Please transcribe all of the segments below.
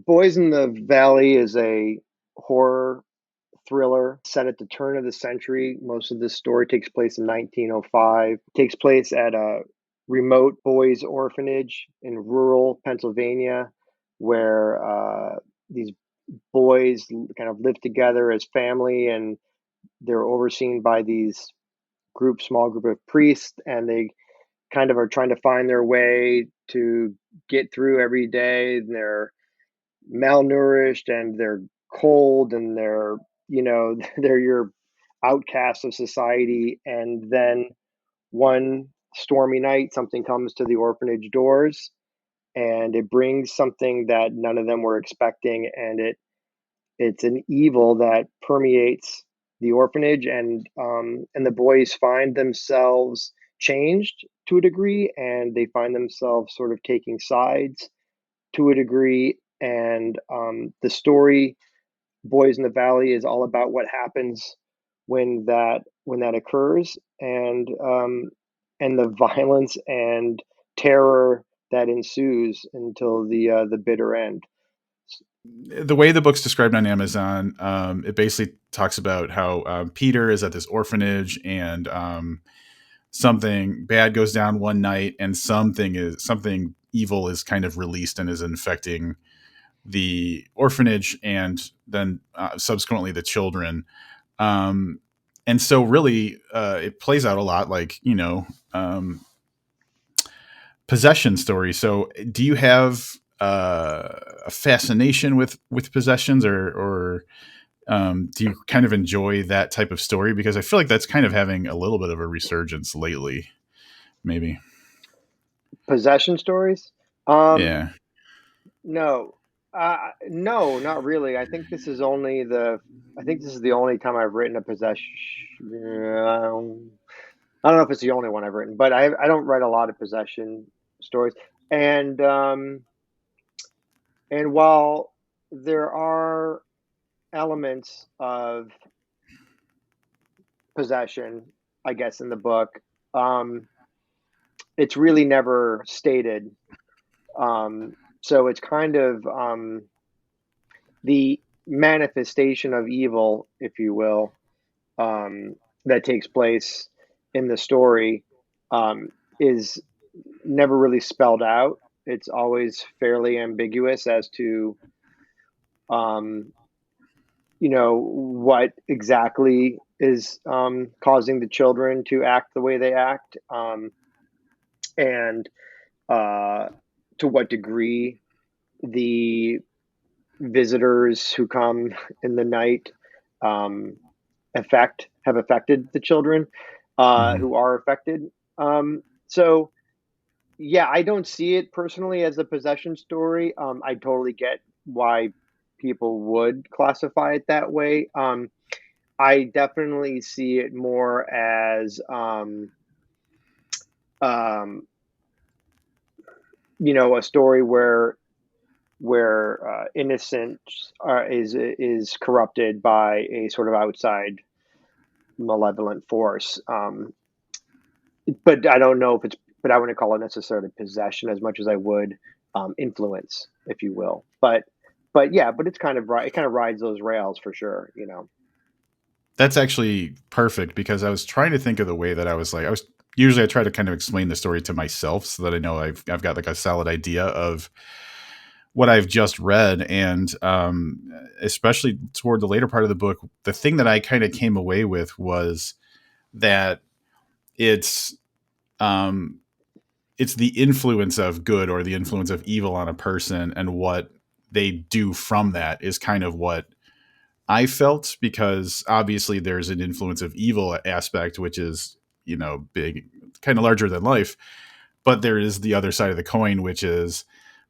Boys in the Valley is a horror thriller set at the turn of the century. Most of this story takes place in 1905. It takes place at a remote boys' orphanage in rural Pennsylvania, where these boys kind of live together as family, and they're overseen by these small group of priests, and they kind of are trying to find their way to get through every day. And they're malnourished and they're cold and they're, they're your outcasts of society. And then one stormy night, something comes to the orphanage doors, and it brings something that none of them were expecting, and it's an evil that permeates the orphanage, and the boys find themselves changed to a degree, and they find themselves sort of taking sides to a degree. And the story Boys in the Valley is all about what happens when that occurs, and the violence and terror that ensues until the bitter end. The way the book's described on Amazon, it basically talks about how Peter is at this orphanage, and something bad goes down one night, and something evil is kind of released and is infecting the orphanage, and then subsequently the children. Um, and so really, it plays out a lot like, possession story. So do you have a fascination with possessions, or do you kind of enjoy that type of story? Because I feel like that's kind of having a little bit of a resurgence lately, maybe. Possession stories? Um, Yeah. no, no, not really. I think this is the only time I've written a possession. I don't know if it's the only one I've written, but I don't write a lot of possession stories. And and while there are elements of possession, I guess, in the book, um, it's really never stated. So it's kind of the manifestation of evil, if you will, um, that takes place in the story, is never really spelled out. It's always fairly ambiguous as to, um, what exactly is causing the children to act the way they act, and uh, to what degree the visitors who come in the night um, have affected the children Mhm. who are affected. So yeah, I don't see it personally as a possession story. I totally get why people would classify it that way. I definitely see it more as um, a story where innocence is corrupted by a sort of outside malevolent force. But I don't know if it's, but I wouldn't call it necessarily possession as much as I would influence, if you will. But yeah, but it's kind of right. It kind of rides those rails for sure. That's actually perfect, because I was trying to think of the way that I was usually I try to kind of explain the story to myself so that I know I've got like a solid idea of what I've just read. And especially toward the later part of the book, the thing that I kind of came away with was that it's um, it's the influence of good or the influence of evil on a person, and what they do from that is kind of what I felt, because obviously there's an influence of evil aspect, which is, big, kind of larger than life. But there is the other side of the coin, which is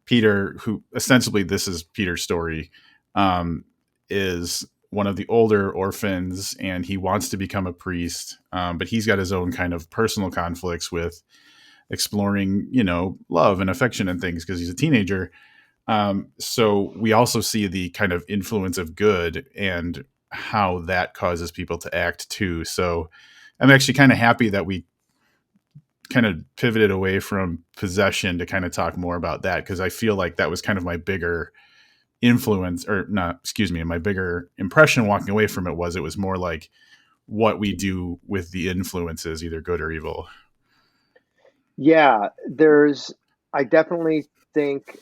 Peter, who ostensibly this is Peter's story, um, is one of the older orphans, and he wants to become a priest, but he's got his own kind of personal conflicts with exploring, love and affection and things because he's a teenager. So we also see the kind of influence of good and how that causes people to act too. So I'm actually kind of happy that we kind of pivoted away from possession to kind of talk more about that, because I feel like that was kind of my bigger influence, or not, excuse me, my bigger impression walking away from it was more like what we do with the influences, either good or evil. Yeah, I definitely think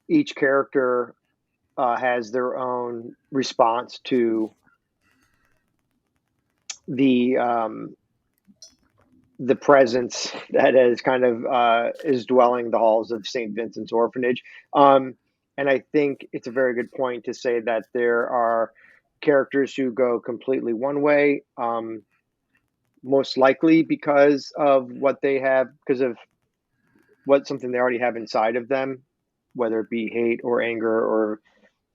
each character has their own response to the the presence that is kind of is dwelling the halls of St. Vincent's Orphanage. Um, and I think it's a very good point to say that there are characters who go completely one way, most likely because of what they have, because of what something they already have inside of them, whether it be hate or anger or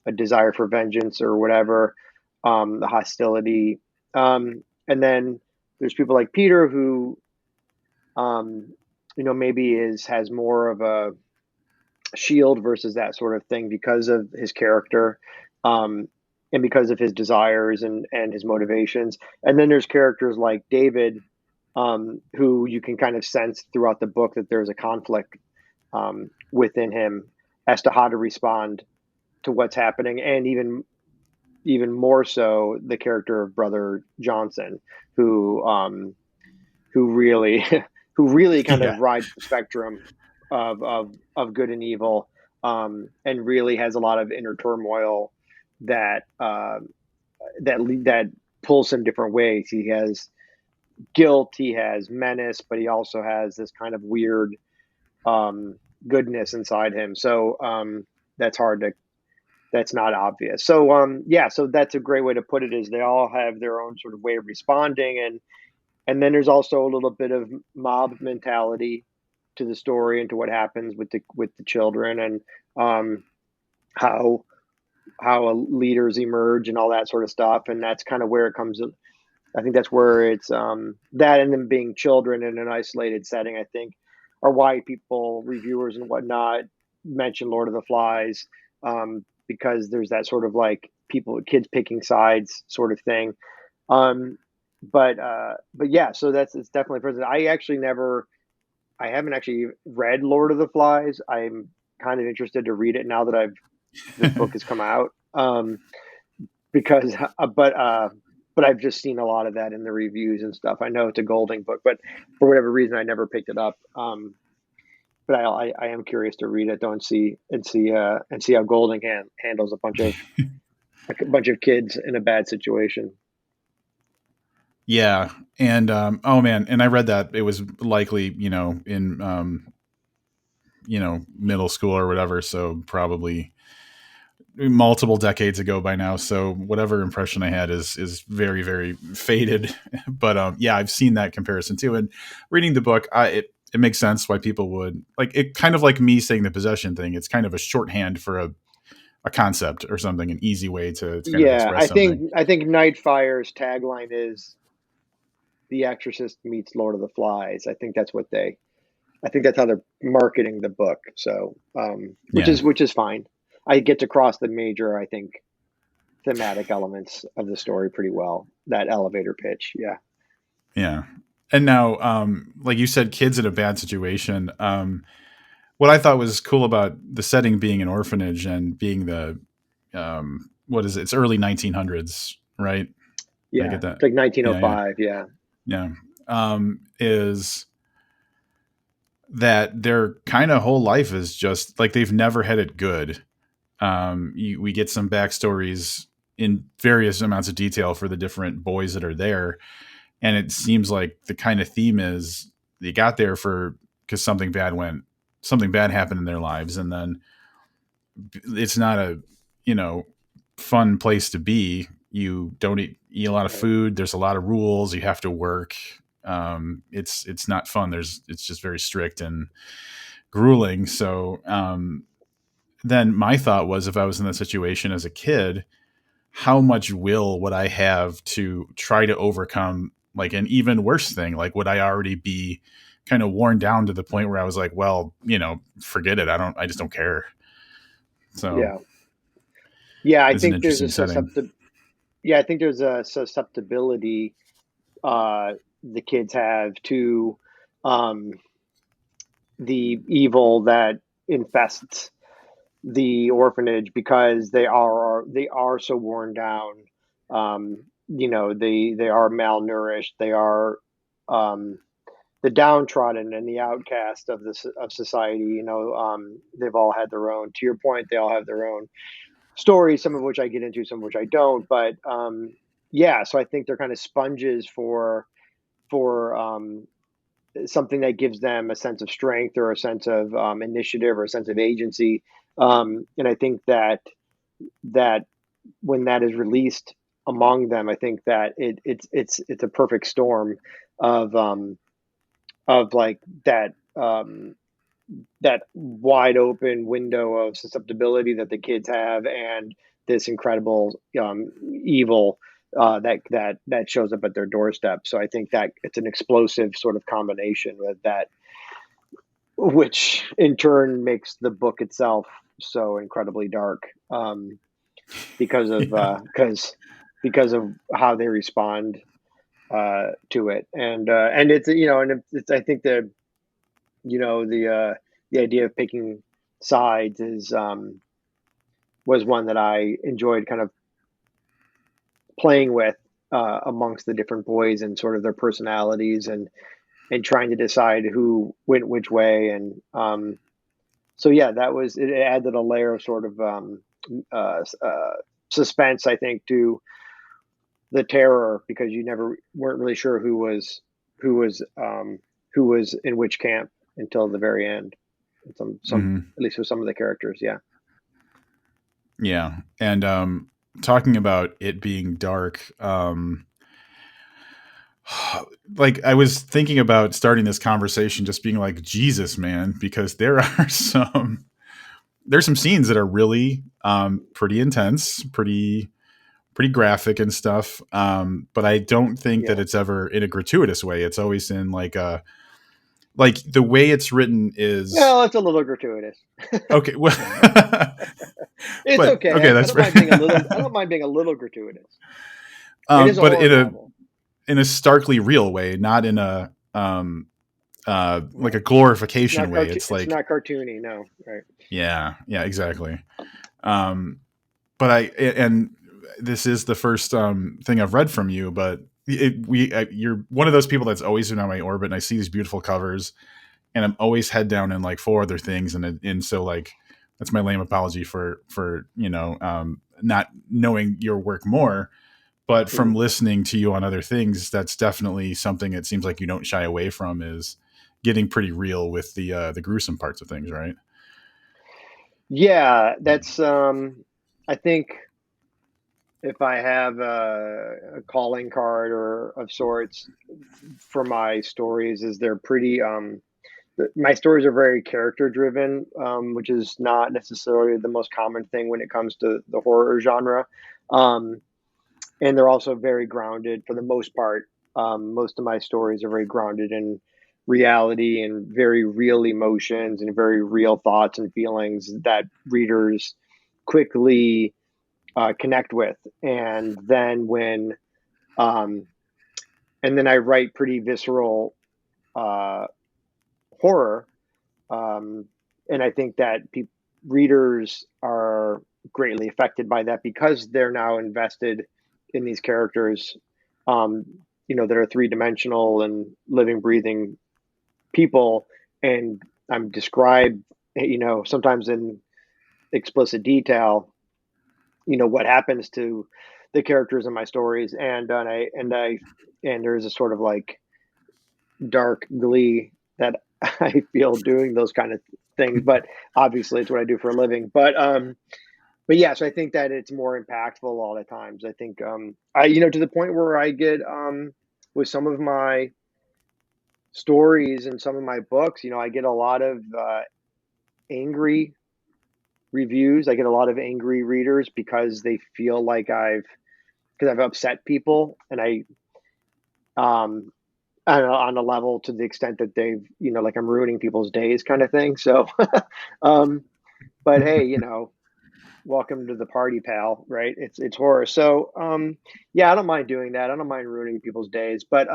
a desire for vengeance or whatever, the hostility. And then there's people like Peter who, maybe has more of a shield versus that sort of thing because of his character, um, and because of his desires and his motivations. And then there's characters like David, who you can kind of sense throughout the book that there's a conflict within him as to how to respond to what's happening, and even more so the character of Brother Johnson, who who really who really kind of Yeah. rides the spectrum of good and evil, and really has a lot of inner turmoil that that pulls him different ways. He has guilt, he has menace, but he also has this kind of weird goodness inside him. So that's hard to that's not obvious. So yeah, so that's a great way to put it. Is they all have their own sort of way of responding, and then there's also a little bit of mob mentality to the story and to what happens with the children, and how leaders emerge and all that sort of stuff. And that's kind of where it comes. I think that's where it's that, and them being children in an isolated setting, I think, are why people, reviewers and whatnot, mention Lord of the Flies, because there's that sort of like kids picking sides sort of thing. Um, but yeah, so it's definitely present. I haven't actually read Lord of the Flies. I'm kind of interested to read it now that this book has come out. Because but I've just seen a lot of that in the reviews and stuff. I know it's a Golding book, but for whatever reason I never picked it up. But I am curious to read it though, and see how Golding handles a bunch of kids in a bad situation. Yeah. And oh man, and I read that it was likely, in middle school or whatever, so probably multiple decades ago by now. So whatever impression I had is very, very faded. But yeah, I've seen that comparison too. And reading the book, it makes sense why people would like it. Kind of like me saying the possession thing. It's kind of a shorthand for a concept or something, an easy way to kind of Yeah, express something. I think Nightfire's tagline is "The Exorcist meets Lord of the Flies." I think that's how they're marketing the book. So, Yeah. which is fine. I get to cross the major, I think, thematic elements of the story pretty well. That elevator pitch, yeah, Yeah. And now, like you said, kids in a bad situation. What I thought was cool about the setting being an orphanage and being what is it? It's early 1900s, right? Did I yeah. get that? It's like Yeah, yeah, 1905, yeah, yeah. Is that their kind of whole life is just like they've never had it good. We get some backstories in various amounts of detail for the different boys that are there, and it seems like the kind of theme is they got there for because something bad happened in their lives, and then it's not a fun place to be. You don't eat a lot of right, food. There's a lot of rules. You have to work. It's not fun. It's just very strict and grueling. So then my thought was, if I was in that situation as a kid, how much will would I have to try to overcome like an even worse thing? Like, would I already be kind of worn down to the point where I was like, well, forget it. I just don't care. So yeah, yeah. it's an interesting setting. I think there's a susceptibility the kids have to um, the evil that infests the orphanage because they are so worn down. They are malnourished. They are um, the downtrodden and the outcast of society. They've all had their own. To your point, they all have their own stories. Some of which I get into, some of which I don't. But yeah, so I think they're kind of sponges for something that gives them a sense of strength or a sense of initiative or a sense of agency. And I think that when that is released among them, I think that it's a perfect storm of like that wide open window of susceptibility that the kids have, and this incredible evil that shows up at their doorstep. So I think that it's an explosive sort of combination with that, which in turn makes the book itself so incredibly dark, because of Yeah. because of how they respond to it, and it's and it's I think the idea of picking sides is was one that I enjoyed kind of playing with amongst the different boys and sort of their personalities, and trying to decide who went which way. And so yeah, that was it. Added a layer of sort of suspense, I think, to the terror, because you never weren't really sure who was um, who was in which camp until the very end. Some Hmm. at least with some of the characters, yeah. Yeah. And talking about it being dark, like I was thinking about starting this conversation just being like, Jesus, man, because there are there's some scenes that are really pretty intense, pretty graphic and stuff. But I don't think that Yeah. it's ever in a gratuitous way. It's always in like the way it's written is Well, it's a little gratuitous. okay. Well, It's but okay. okay, I that's don't mind being a little. I fair. don't mind being a little gratuitous. It is a But horror novel. in a starkly real way, not in a like a Right. glorification way. It's It's like not cartoony. No. Right. yeah, yeah, exactly. Um, but and this is the first thing I've read from you, but you're one of those people that's always been on my orbit, and I see these beautiful covers, and I'm always head down in like four other things, and so like that's my lame apology for not knowing your work more. But from Mhm. listening to you on other things, that's definitely something it seems like you don't shy away from is getting pretty real with the gruesome parts of things, right? Yeah, that's. I think if I have a calling card or of sorts for my stories, is they're pretty. My stories are very character driven, which is not necessarily the most common thing when it comes to the horror genre. Um, and they're also very grounded for the most part. Most of my stories are very grounded in reality and very real emotions and very real thoughts and feelings that readers quickly connect with. Um, and then I write pretty visceral uh, horror, um, and I think that readers are greatly affected by that because they're now invested in these characters, um, that are three-dimensional and living, breathing people, and I'm described, sometimes in explicit detail, what happens to the characters in my stories, and there's a sort of like dark glee that I feel doing those kind of things, but obviously it's what I do for a living. But yeah, so I think that it's more impactful a lot of times. I think to the point where I get with some of my stories and some of my books, I get a lot of angry reviews. I get a lot of angry readers because they feel like because I've upset people, and um on a level to the extent that they've, like I'm ruining people's days kind of thing. So, um, but hey, welcome to the party, pal. Right? It's horror. So, yeah, I don't mind doing that. I don't mind ruining people's days, but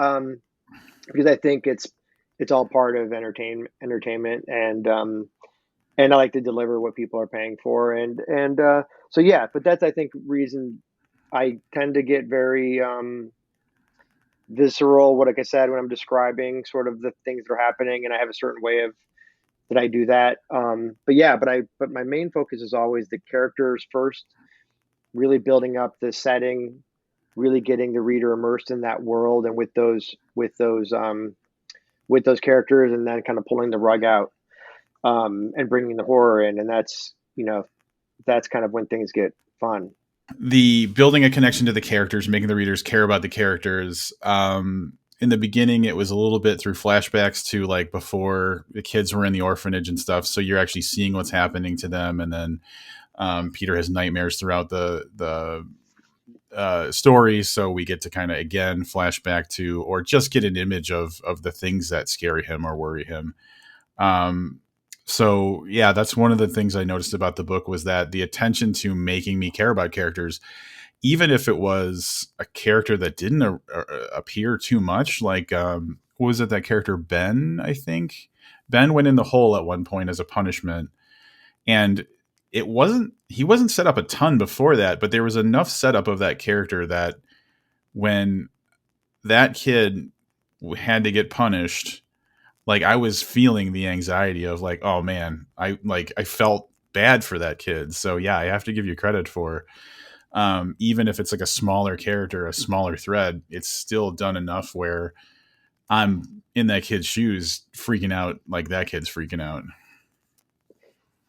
because I think it's all part of entertainment, and and I like to deliver what people are paying for, and so yeah, but that's I think reason I tend to get very visceral. What like I said when I'm describing sort of the things that are happening, and I have a certain way of that I do that. But yeah, but my main focus is always the characters first, really building up the setting, really getting the reader immersed in that world and with those characters, and then kind of pulling the rug out and bringing the horror in, and that's that's kind of when things get fun. The building a connection to the characters, making the readers care about the characters. In the beginning, it was a little bit through flashbacks to like before the kids were in the orphanage and stuff. So you're actually seeing what's happening to them, and then Peter has nightmares throughout the story. So we get to kind of again flashback to, or just get an image of the things that scare him or worry him. Um, so yeah, that's one of the things I noticed about the book was that the attention to making me care about characters, even if it was a character that didn't appear too much, like what was it, that character Ben? I think Ben went in the hole at one point as a punishment, and it wasn't he wasn't set up a ton before that, but there was enough setup of that character that when that kid had to get punished, like I was feeling the anxiety of like, oh man, I felt bad for that kid. So yeah, I have to give you credit for even if it's like a smaller character, a smaller thread, it's still done enough where I'm in that kid's shoes freaking out like that kid's freaking out.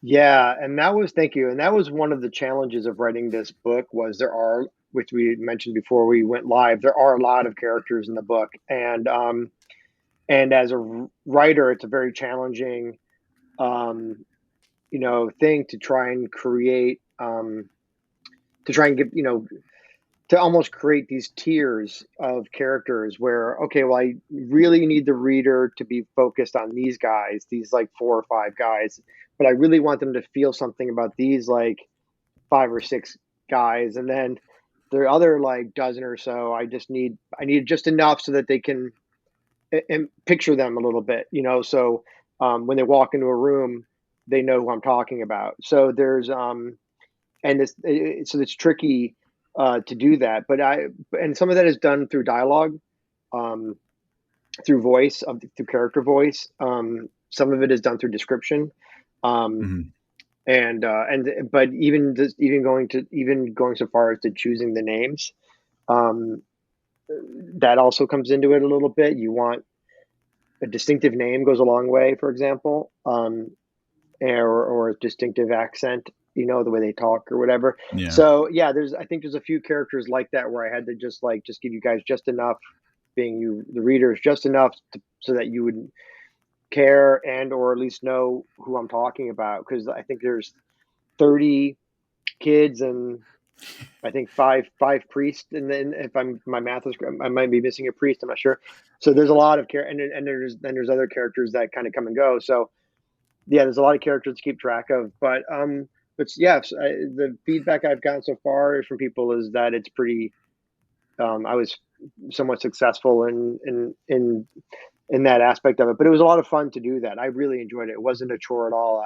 Yeah, and that was thank you. And that was one of the challenges of writing this book was there are, which we mentioned before we went live, there are a lot of characters in the book. And as a writer, it's a very challenging thing to try and create to try and get, to almost create these tiers of characters where okay, well I really need the reader to be focused on these guys, these like four or five guys, but I really want them to feel something about these like five or six guys, and then the other like dozen or so I need just enough so that they can and picture them a little bit, so when they walk into a room they know who I'm talking about. So there's and so it's tricky to do that. But and some of that is done through dialogue, um, through voice, through character voice. Some of it is done through description, um, Mm-hmm. and but even going so far as to choosing the names, um, that also comes into it a little bit. You want a distinctive name goes a long way, for example, or a distinctive accent, the way they talk or whatever. Yeah. So yeah, I think there's a few characters like that where I had to just give you guys just enough, being you the readers, just enough so that you would care and or at least know who I'm talking about, because I think there's 30 kids and I think five priests, and then if my math is I might be missing a priest. I'm not sure. So there's a lot of and there's other characters that kind of come and go. So yeah, there's a lot of characters to keep track of, but yes, the feedback I've gotten so far from people is that it's pretty. I was somewhat successful in that aspect of it, but it was a lot of fun to do that. I really enjoyed it. It wasn't a chore at all.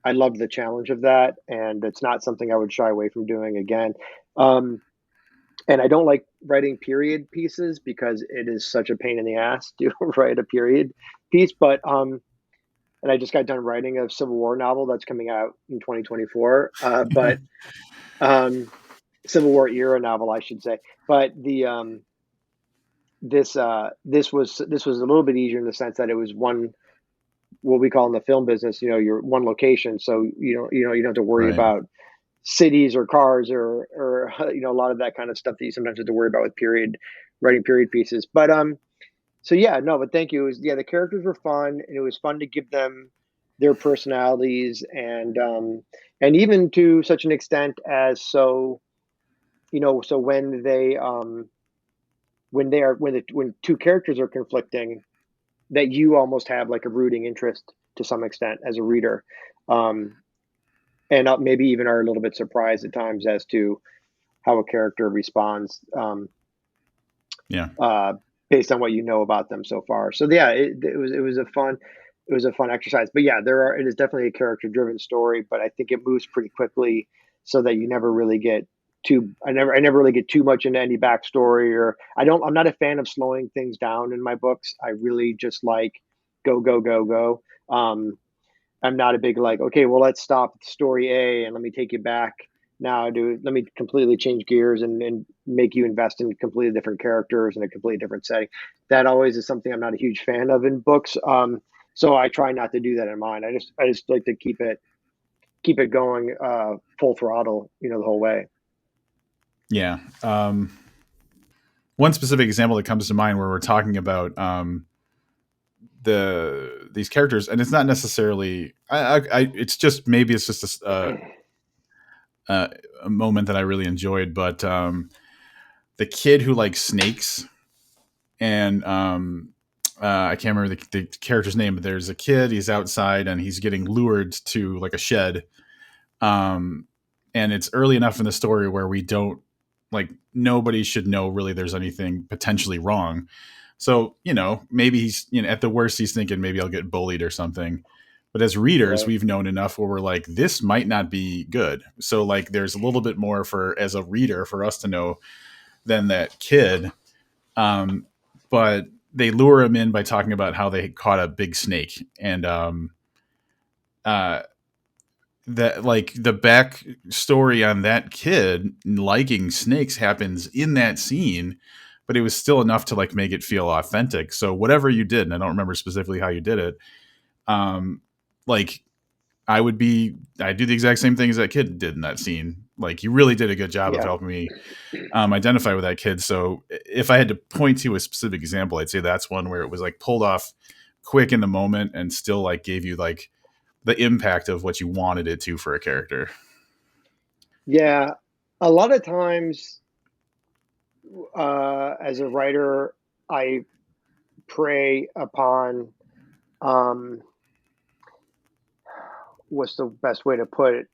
I loved the challenge of that, and it's not something I would shy away from doing again. Um, and I don't like writing period pieces because it is such a pain in the ass to write a period piece, but and I just got done writing a Civil War novel that's coming out in 2024. But um, Civil War era novel, I should say. But the this was a little bit easier in the sense that it was one, what we call in the film business, your one location, so you don't have to worry Right. about cities or cars or a lot of that kind of stuff that you sometimes have to worry about with writing period pieces. But so yeah, no, but thank you. It was, yeah, the characters were fun, and it was fun to give them their personalities, and even to such an extent as so so when two characters are conflicting, that you almost have like a rooting interest to some extent as a reader, um, and maybe even are a little bit surprised at times as to how a character responds. Yeah. Uh, Based on what you know about them so far. So yeah, it was a fun. it was a fun exercise. But yeah, it is definitely a character driven story, but I think it moves pretty quickly so that you never really get I never really get too much into any backstory, or I'm not a fan of slowing things down in my books. I really just like go, go, go, go. I'm not a big like, okay, well, let's stop at story A and let me take you back now. Let me completely change gears and make you invest in completely different characters and a completely different setting. That always is something I'm not a huge fan of in books. So I try not to do that in mine. I just like to keep it going full throttle, the whole way. Yeah. One specific example that comes to mind where we're talking about these characters, and it's not necessarily it's just maybe it's just a moment that I really enjoyed, but the kid who likes snakes, and I can't remember the character's name, but there's a kid. He's outside and he's getting lured to like a shed, and it's early enough in the story where we don't like nobody should know really there's anything potentially wrong. So maybe he's at the worst he's thinking maybe I'll get bullied or something. But as readers, Right. we've known enough where we're like, this might not be good. So like, there's a little bit more for as a reader for us to know than that kid. Um, but they lure him in by talking about how they caught a big snake, and uh, that like the back story on that kid liking snakes happens in that scene, but it was still enough to like make it feel authentic. So whatever you did, and I don't remember specifically how you did it, like I do the exact same thing as that kid did in that scene. Like you really did a good job of Yeah. helping me identify with that kid. So if I had to point to a specific example, I'd say that's one where it was like pulled off quick in the moment and still like gave you like the impact of what you wanted it to for a character. Yeah. A lot of times, as a writer, I prey upon, um, what's the best way to put it?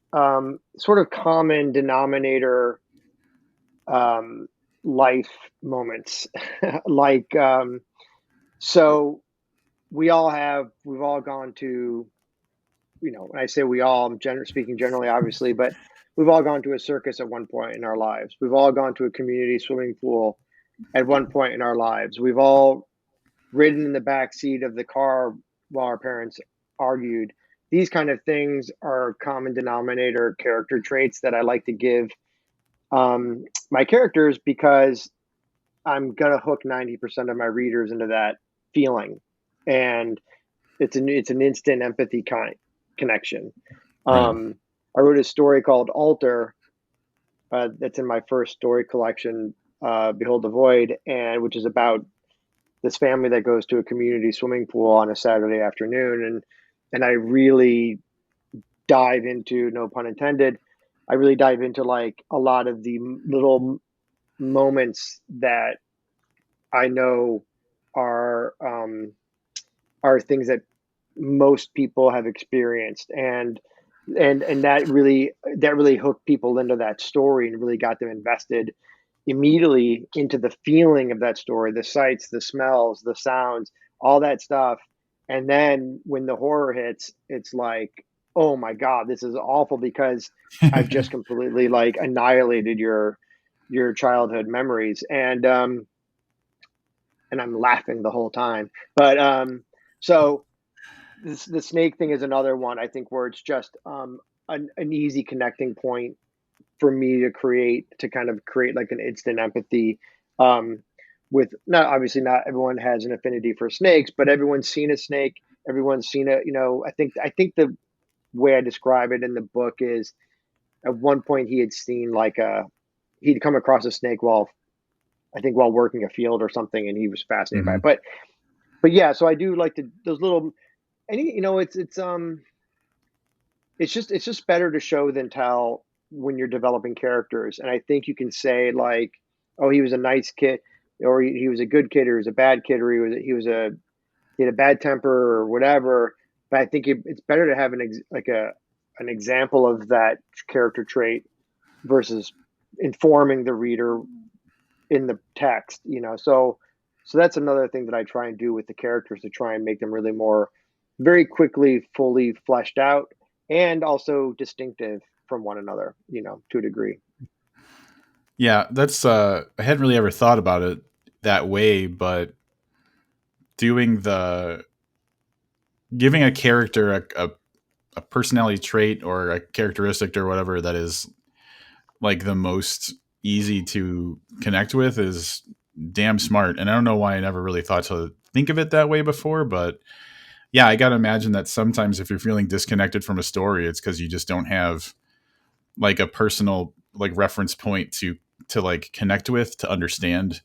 Sort of common denominator, um, life moments. like, so we've all gone to, when I say we all, speaking generally, obviously, but we've all gone to a circus at one point in our lives. We've all gone to a community swimming pool at one point in our lives. We've all ridden in the back seat of the car while our parents argued. These kind of things are common denominator character traits that I like to give my characters, because I'm gonna hook 90% of my readers into that feeling, and it's an instant empathy connection. Right. I wrote a story called Alter, that's in my first story collection, Behold the Void, and which is about this family that goes to a community swimming pool on a Saturday afternoon, and I really dive into, no pun intended, I really dive into like a lot of the little moments that I know are are things that most people have experienced, and that really hooked people into that story and really got them invested immediately into the feeling of that story, the sights, the smells, the sounds, all that stuff. And then when the horror hits, it's like, oh my God, this is awful, because I've just completely like annihilated your childhood memories. And I'm laughing the whole time. But so the snake thing is another one, I think, where it's just an easy connecting point for me to kind of create like an instant empathy, um, with, not obviously not everyone has an affinity for snakes, but everyone's seen a snake. Everyone's seen it. I think the way I describe it in the book is, at one point he had seen like he'd come across a snake while, I think, while working a field or something, and he was fascinated by it. Hmm. But yeah, so I do like those little, any, it's just better to show than tell when you're developing characters. And I think you can say like, oh, he was a nice kid, or he was a good kid, or he was a bad kid, or he had a bad temper or whatever. But I think it's better to have an example of that character trait versus informing the reader in the text. So that's another thing that I try and do with the characters, to try and make them really more very quickly fully fleshed out and also distinctive from one another, you know, to a degree. Yeah, that's I hadn't really ever thought about it that way, but doing the giving a character a personality trait or a characteristic or whatever that is like the most easy to connect with is damn smart. And I don't know why I never really thought to think of it that way before, but yeah, I got to imagine that sometimes if you're feeling disconnected from a story, it's because you just don't have like a personal like reference point to like connect with, to understand,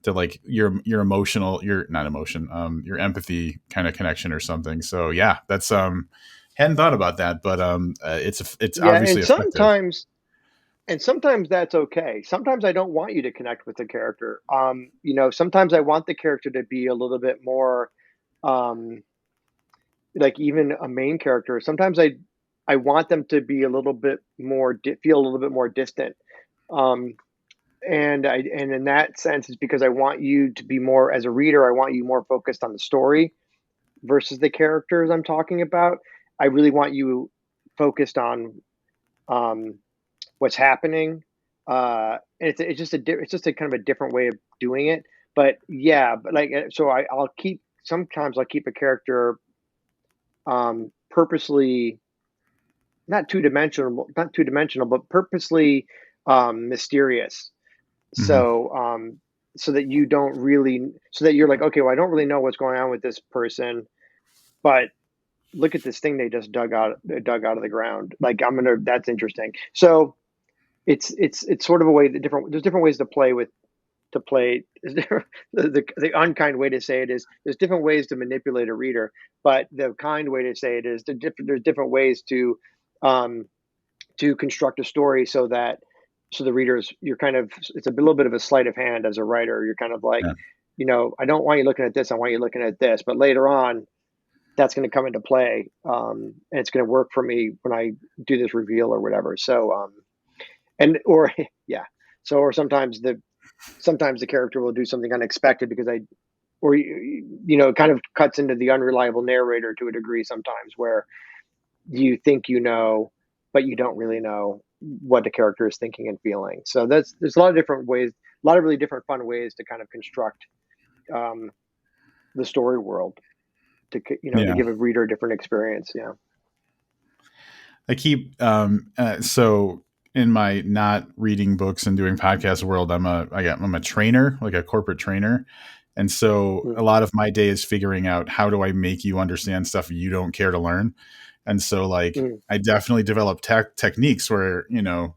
to like your emotional, your not emotion, your empathy kind of connection or something. So yeah, that's hadn't thought about that, but it's Yeah, obviously effective. and sometimes that's okay. Sometimes I don't want you to connect with the character. You know, sometimes I want the character to be a little bit more, um, like even a main character. Sometimes I want them to be a little bit more, feel a little bit more distant. Um, and in that sense, it's because I want you to be more, as a reader, I want you more focused on the story versus the characters I'm talking about. I really want you focused on um, what's happening. And it's just it's just a kind of a different way of doing it. But yeah, but like so I'll keep, sometimes I'll keep a character purposely not two dimensional, but purposely mysterious. Hmm. So so that you don't really, so that you're like, okay, well, I don't really know what's going on with this person, but look at this thing they just dug out of the ground. Like I'm gonna, that's interesting. So it's sort of a way that there's different ways to play with, to play the unkind way to say it is there's different ways to manipulate a reader, but the kind way to say it is there's different ways um to construct a story so that, so the readers, you're kind of, it's a little bit of a sleight of hand as a writer. You're kind of like, Yeah. you know, I don't want you looking at this, I want you looking at this, but later on that's going to come into play, and it's going to work for me when I do this reveal or whatever. So and or yeah, so or sometimes the character will do something unexpected because I, or you know, it kind of cuts into the unreliable narrator to a degree sometimes, where you think you know, but you don't really know what the character is thinking and feeling. So there's a lot of different ways, a lot of really different fun ways to kind of construct um, the story world to, you know, to Yeah. give a reader a different experience. Yeah. I keep so in my not reading books and doing podcast world, I'm a trainer, like a corporate trainer. And so Mm, a lot of my day is figuring out how do I make you understand stuff you don't care to learn. And so like mm. I definitely develop techniques where, you know,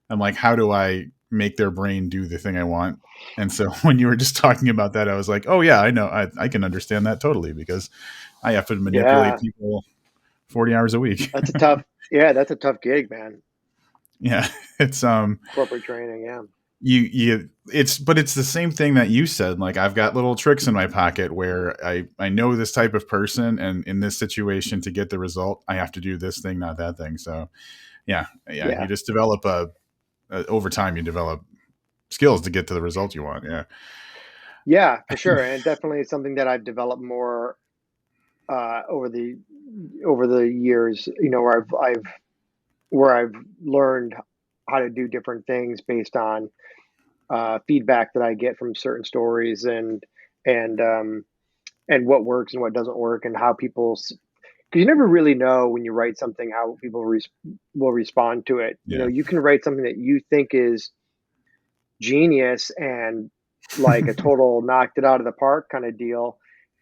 I'm like, how do I make their brain do the thing I want? And so when you were just talking about that, I was like, oh yeah, I know. I can understand that totally because I have to manipulate Yeah, people 40 hours a week. that's a tough. Yeah, that's a tough gig, man. Yeah. It's Corporate training. Yeah. but it's the same thing that you said. Like I've got little tricks in my pocket where I know this type of person, and in this situation to get the result, I have to do this thing, not that thing. So yeah, you Yeah. just develop over time you develop skills to get to the result you want. Yeah. Yeah, for sure. And it definitely is something that I've developed more over the years, you know, where I've learned how to do different things based on feedback that I get from certain stories, and and what works and what doesn't work, and how people, because you never really know when you write something how people will respond to it. You know, Yeah. you can write something that you think is genius and like a total knocked it out of the park kind of deal,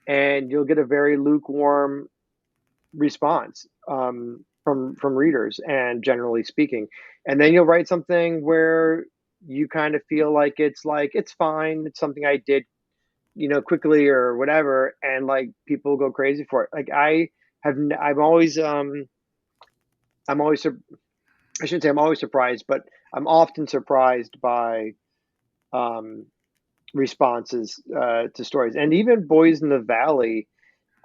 and you'll get a very lukewarm response from readers, and generally speaking, and then you'll write something where you kind of feel like it's fine, it's something I did, you know, quickly or whatever, and like people go crazy for it. Like I'm always I'm always I shouldn't say I'm always surprised, but I'm often surprised by um responses to stories. And even Boys in the Valley,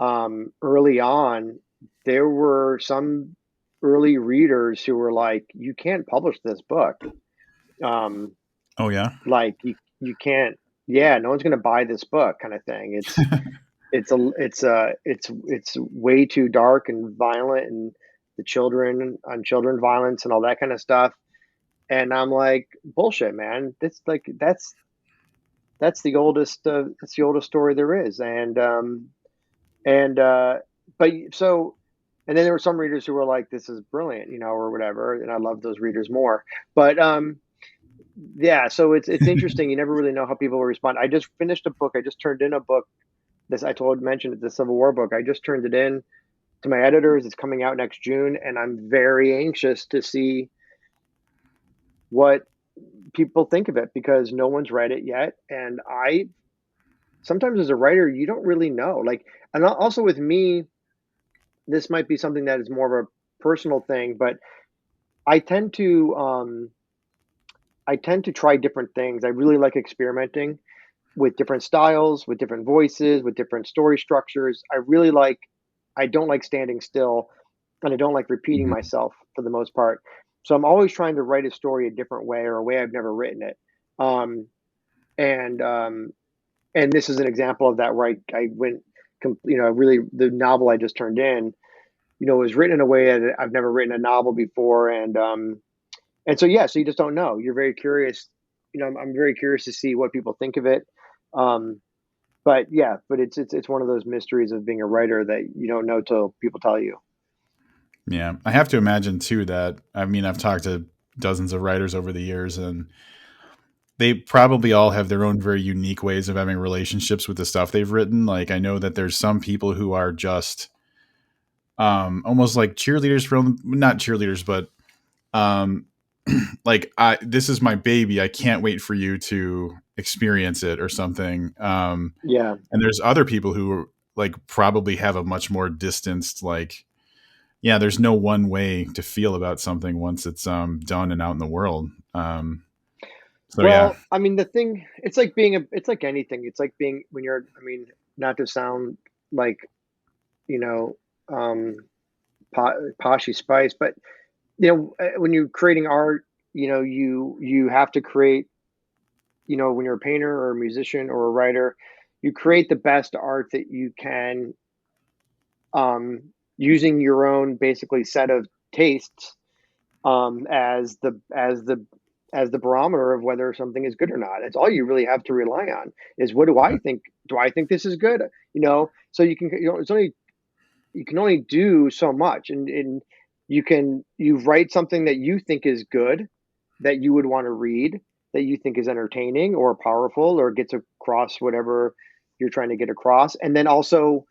early on, there were some early readers who were like, "You can't publish this book. Um, Oh yeah. like you can't. Yeah, no one's going to buy this book," kind of thing. it's way too dark and violent, and the children on children violence and all that kind of stuff. And I'm like, bullshit, man. That's the oldest story there is. And but so and then there were some readers who were like, this is brilliant, or whatever, and I love those readers more. But yeah, so it's interesting. You never really know how people will respond. I just finished a book. I just turned in a book. This I told mentioned it, the Civil War book. I just turned it in to my editors. It's coming out next June, and I'm very anxious to see what people think of it because no one's read it yet. And I sometimes as a writer, you don't really know. Like, and also with me, this might be something that is more of a personal thing, but I tend to um, I tend to try different things. I really like experimenting with different styles, with different voices, with different story structures. I don't like standing still, and I don't like repeating Mhm. myself for the most part. So I'm always trying to write a story a different way or a way I've never written it. Um, and this is an example of that where I went, really the novel I just turned in, was written in a way that I've never written a novel before, and so yeah, so you just don't know. You're very curious. I'm very curious to see what people think of it. Um, but yeah, but it's one of those mysteries of being a writer that you don't know till people tell you. Yeah, I have to imagine too that I mean I've talked to dozens of writers over the years, and they probably all have their own very unique ways of having relationships with the stuff they've written. Like I know that there's some people who are just almost like cheerleaders from not cheerleaders, but um like I this is my baby. I can't wait for you to experience it or something. Yeah. And there's other people who like probably have a much more distanced like yeah, there's no one way to feel about something once it's done and out in the world. So yeah. Well, I mean, it's like anything. It's like being when you're, I mean, not to sound like, you know, um, poshy spice, but when you're creating art, you have to create, when you're a painter or a musician or a writer, you create the best art that you can, using your own basically set of tastes, as the barometer of whether something is good or not. It's all you really have to rely on is what do I think? Do I think this is good? So you can only do so much, and you write something that you think is good, that you would want to read, that you think is entertaining or powerful or gets across whatever you're trying to get across, and then also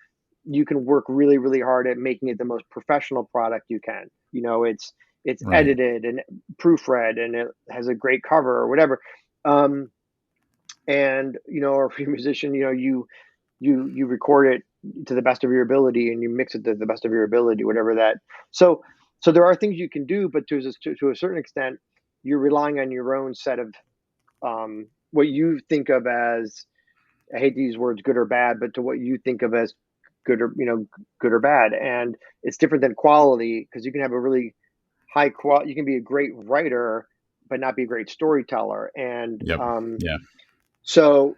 you can work really really hard at making it the most professional product you can. It's Right. edited and proofread and it has a great cover or whatever. um and or if you're a musician, you record it to the best of your ability and you mix it to the best of your ability, whatever that. So there are things you can do, but to a certain extent, you're relying on your own set of, what you think of as, I hate to use words good or bad, but to what you think of as good or bad. And it's different than quality because you can have a really you can be a great writer but not be a great storyteller. And Yep. Yeah. so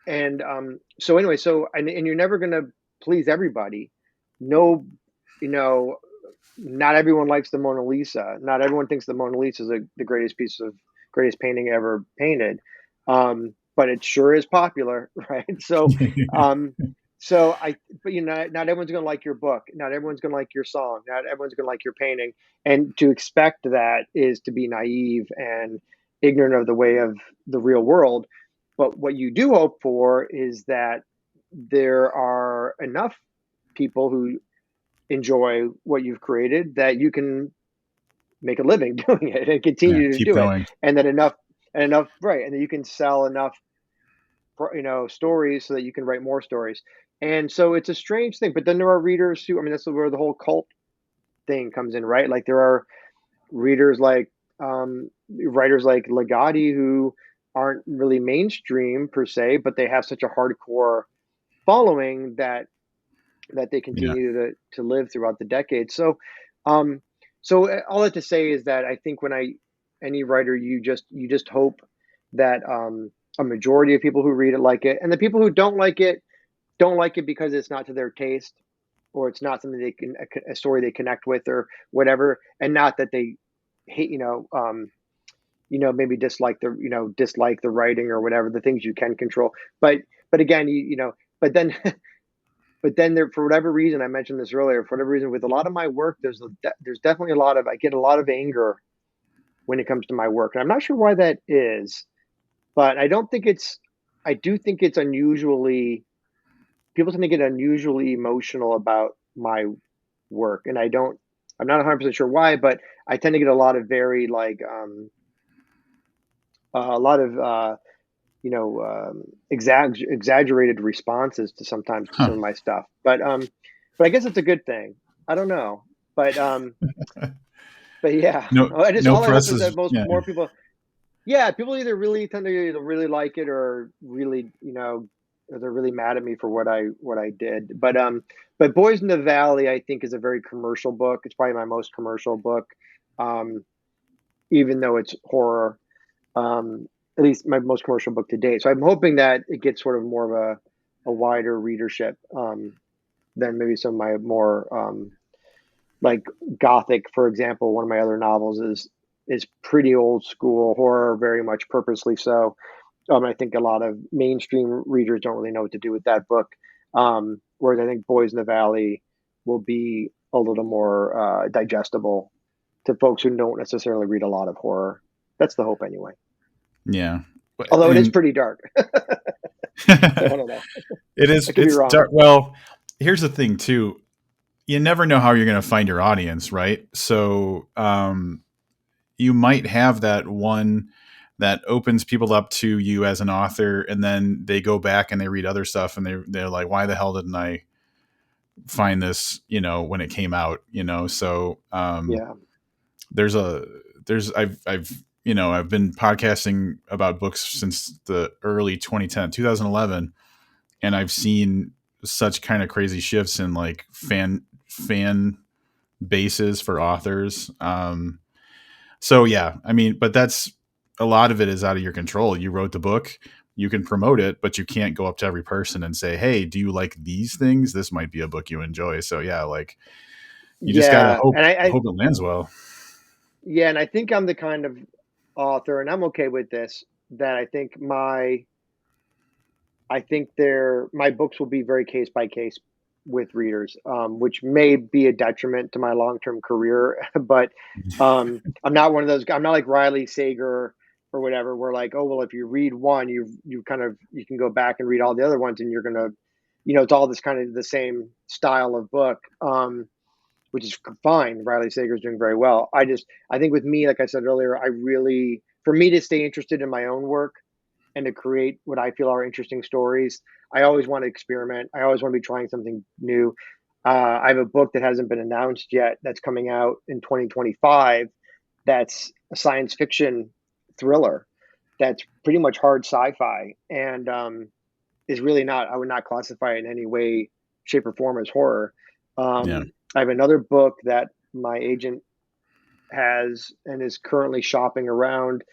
so anyway, and you're never going to please everybody. No, you know not everyone likes the Mona Lisa. Not everyone thinks the Mona Lisa is the greatest painting ever painted. But it sure is popular, right? Um, but not everyone's going to like your book. Not everyone's going to like your song. Not everyone's going to like your painting. And to expect that is to be naive and ignorant of the way of the real world. But what you do hope for is that there are enough people who enjoy what you've created that you can make a living doing it and Yeah. continue to Keep do it, going. and then enough, right, and then you can sell enough stories so that you can write more stories. And so it's a strange thing, but then there are readers who, I mean, that's where the whole cult thing comes in, right? Like there are readers like, writers like Legati who aren't really mainstream per se, but they have such a hardcore following that they Yeah. continue to live throughout the decades. Um, all that to say is that I think when any writer, you just hope that, a majority of people who read it like it, and the people who don't like it don't like it because it's not to their taste, or it's not something they can a story they connect with or whatever, and not that they hate, maybe dislike the writing or whatever, the things you can control. But again, but then but then there, for whatever reason, I mentioned this earlier, for whatever reason, with a lot of my work, there's definitely I get a lot of anger when it comes to my work, and I'm not sure why that is, but I do think it's unusually, people tend to get unusually emotional about my work, and I'm not 100% sure why, but I tend to get a lot of very like a lot of exaggerated responses to sometimes to Huh. some of my stuff. But I guess it's a good thing. I don't know. But but yeah, No, I just no all I hope press is that is, most yeah. more people, yeah, people either really tend to either really like it, or really, or they're really mad at me for what I did. But Boys in the Valley, I think, is a very commercial book. It's probably my most commercial book, um, even though it's horror. At least my most commercial book to date. So I'm hoping that it gets sort of more of a wider readership, than maybe some of my more, like Gothic, for example. One of my other novels is pretty old school horror, very much purposely so. I think a lot of mainstream readers don't really know what to do with that book. Whereas I think Boys in the Valley will be a little more digestible to folks who don't necessarily read a lot of horror. That's the hope, anyway. Yeah. Although it is And pretty dark. So I don't know. I could be it's wrong. dark. Well, here's the thing too. You never know how you're going to find your audience, right? So, you might have that one that opens people up to you as an author, and then they go back and they read other stuff, and they're like, why the hell didn't I find this, when it came out, so, Yeah. there's a I've I've been podcasting about books since the early 2011, and I've seen such kind of crazy shifts in like fan bases for authors. So yeah, I mean, but that's, a lot of it is out of your control. You wrote the book, you can promote it, but you can't go up to every person and say, "Hey, do you like these things? This might be a book you enjoy." So yeah, like, you just gotta Yeah. And hope it lands well. yeah, and I think I'm the kind of author, and I'm okay with this, that I think my books will be very case by case with readers, which may be a detriment to my long term career. But I'm not one of those. I'm not like Riley Sager or whatever. Where like, oh well, if you read one, you can go back and read all the other ones, and you're gonna, it's all this kind of the same style of book, which is fine. Riley Sager is doing very well. I think with me, like I said earlier, for me to stay interested in my own work and to create what I feel are interesting stories, I always want to experiment. I always want to be trying something new. I have a book that hasn't been announced yet that's coming out in 2025. That's a science fiction thriller that's pretty much hard sci-fi, and is really not. I would not classify it in any way, shape, or form as horror. Yeah. I have another book that my agent has and is currently shopping around,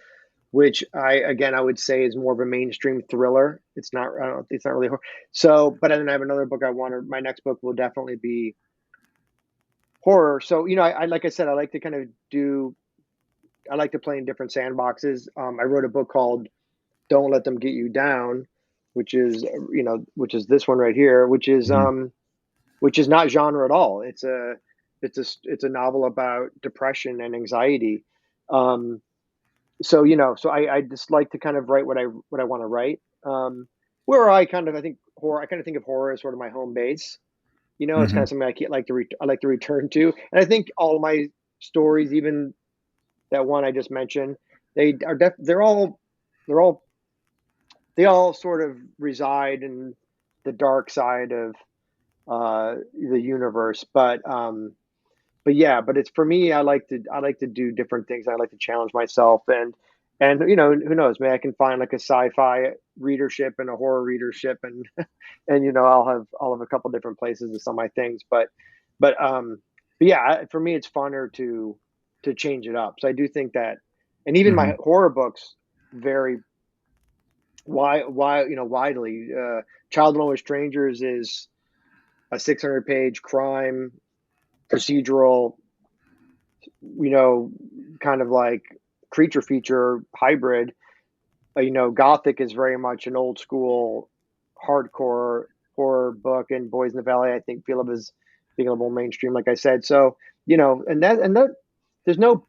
which I would say is more of a mainstream thriller. It's not. I don't. It's not really horror. So, but then I have another book I want to. My next book will definitely be horror. So, I like I said, I like to kind of do. I like to play in different sandboxes. I wrote a book called "Don't Let Them Get You Down," which is this one right here, Mhm. which is not genre at all. It's a novel about depression and anxiety. Um, so I just like to kind of write what I want to write. Where I think horror. I kind of think of horror as sort of my home base. It's kind of Mhm. something I like to return to, and I think all my stories, even that one I just mentioned, they're all they all sort of reside in the dark side of the universe. But yeah, but it's for me. I like to do different things. I like to challenge myself, and who knows? Maybe I can find like a sci-fi readership and a horror readership, and and I'll have a couple different places to sell my things. But but yeah, for me, it's funner to change it up. So I do think that, and even my Mhm. horror books vary widely. Child and Always Strangers is a 600-page crime procedural, kind of like creature feature hybrid. Gothic is very much an old school hardcore horror book, and Boys in the Valley, I think, feel of as being a little more mainstream, like I said. So, and that there's no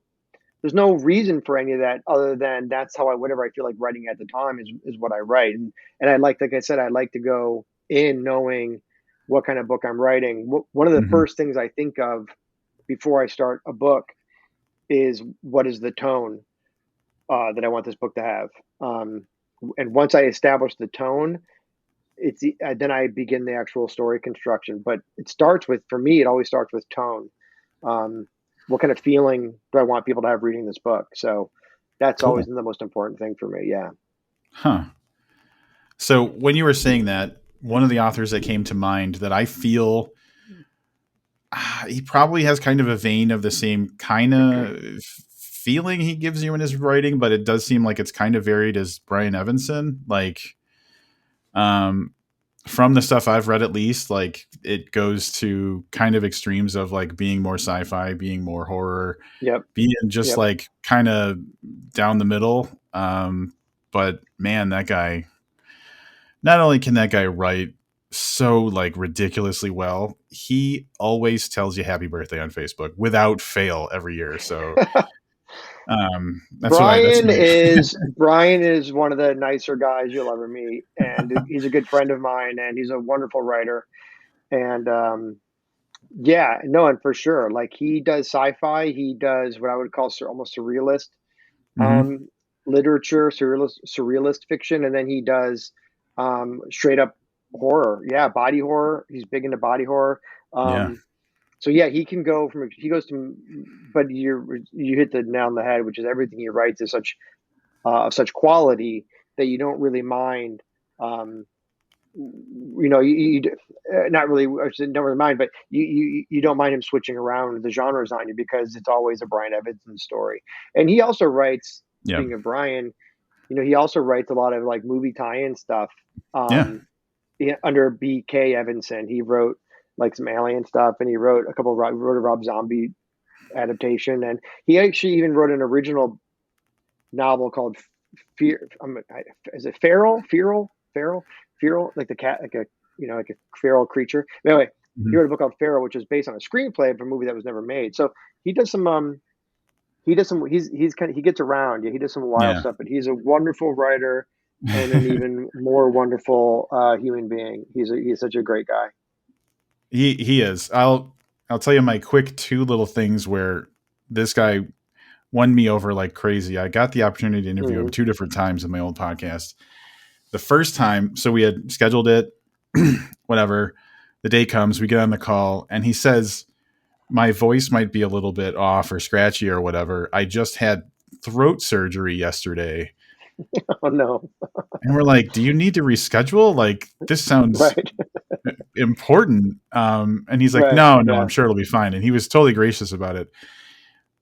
there's no reason for any of that other than that's how whatever I feel like writing at the time is what I write. And like I said, I like to go in knowing what kind of book I'm writing. One of the Hmm. first things I think of before I start a book is what is the tone that I want this book to have. Um, and once I establish the tone, then I begin the actual story construction. But for me, it always starts with tone. Um, what kind of feeling do I want people to have reading this book? So that's always Cool. the most important thing for me. Yeah. Huh. So when you were saying that, one of the authors that came to mind that I feel he probably has kind of a vein of the same kind of feeling he gives you in his writing, but it does seem like it's kind of varied as Brian Evenson. Like, um, from the stuff I've read, at least, like it goes to kind of extremes of like being more sci-fi, being more horror, Yep. being just Yep. like kind of down the middle. But man, that guy, not only can that guy write so like ridiculously well, he always tells you happy birthday on Facebook without fail every year. So that's Brian my is Brian is one of the nicer guys you'll ever meet, and he's a good friend of mine, and he's a wonderful writer. And yeah, no, and for sure, like he does sci-fi, he does what I would call almost surrealist hmm um, literature, surrealist fiction, and then he does straight up horror. Yeah, body horror. He's big into body horror. yeah. Um, so yeah, he goes to, but you hit the nail on the head, which is everything he writes is of such quality that you don't really mind. Um, not really, I should never mind, but you don't mind him switching around the genres on you because it's always a Brian Evenson story. And he also writes, Yeah. speaking of Brian, he also writes a lot of like movie tie-in stuff. Yeah. Under BK Evenson, he wrote like some Alien stuff, and he wrote wrote a Rob Zombie adaptation, and he actually even wrote an original novel called Fear. Is it Feral, like the cat, like a like a feral creature. Anyway, he hmm wrote a book called Feral, which is based on a screenplay of a movie that was never made. So he does some he gets around. Yeah, he does some wild Yeah. stuff, but he's a wonderful writer and an even more wonderful human being. He's such a great guy. he is. I'll tell you my quick two little things where this guy won me over like crazy. I got the opportunity to interview him Hmm. two different times in my old podcast. The first time, so we had scheduled it, whatever. The day comes, we get on the call, and he says, my voice might be a little bit off or scratchy or whatever. I just had throat surgery yesterday. Oh no! And we're like, do you need to reschedule? Like, this sounds Right, important. And he's like, right, no, I'm yeah, sure it'll be fine. And he was totally gracious about it.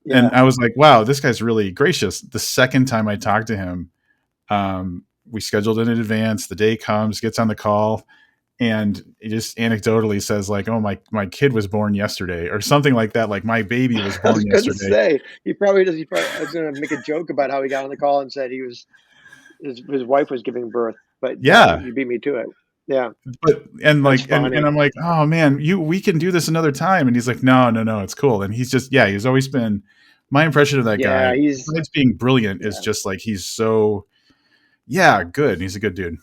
And yeah. I was like, wow, this guy's really gracious. The second time I talked to him, we scheduled it in advance. The day comes, gets on the call, and he just anecdotally says like, "Oh, my kid was born yesterday," or something like that. Like my baby was I was born going to yesterday. say he probably does. I was going to make a joke about how he got on the call and said his wife was giving birth, but Yeah, you beat me to it. Yeah, but that's and funny. I'm like, "Oh man, we can do this another time." And he's like, "No, it's cool." And he's just he's always been my impression of that guy. Yeah, Besides being brilliant, is yeah, just like he's so good. He's a good dude.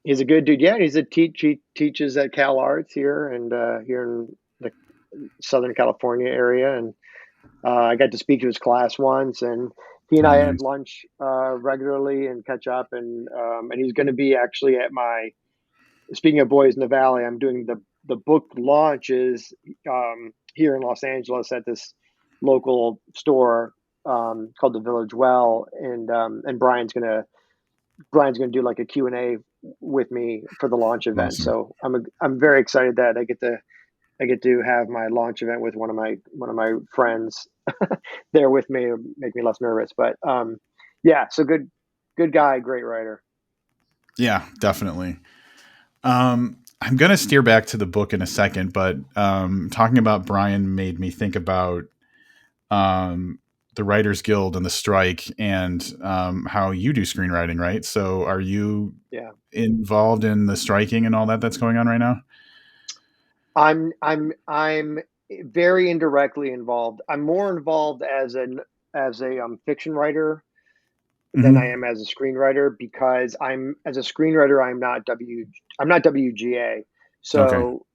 he's a good dude. Yeah, he teaches at Cal Arts here and here in the Southern California area, and I got to speak to his class once, and he and Oh, I have nice. lunch regularly and catch up, and he's going to be actually at my. Speaking of Boys in the Valley, I'm doing the book launches here in Los Angeles at this local store called the Village Well, and Brian's gonna do like a Q&A with me for the launch event. Awesome. So I'm very excited that I get to have my launch event with one of my friends there with me to make me less nervous. But yeah, so good guy, great writer. Yeah, definitely. I'm going to steer back to the book in a second, but talking about Brian made me think about um, the Writers Guild and the strike and how you do screenwriting, right? So are you Yeah. involved in the striking and all that that's going on right now? I'm very indirectly involved. I'm more involved as a fiction writer than I Hmm. am as a screenwriter because I'm as a screenwriter I'm not WGA. Okay. So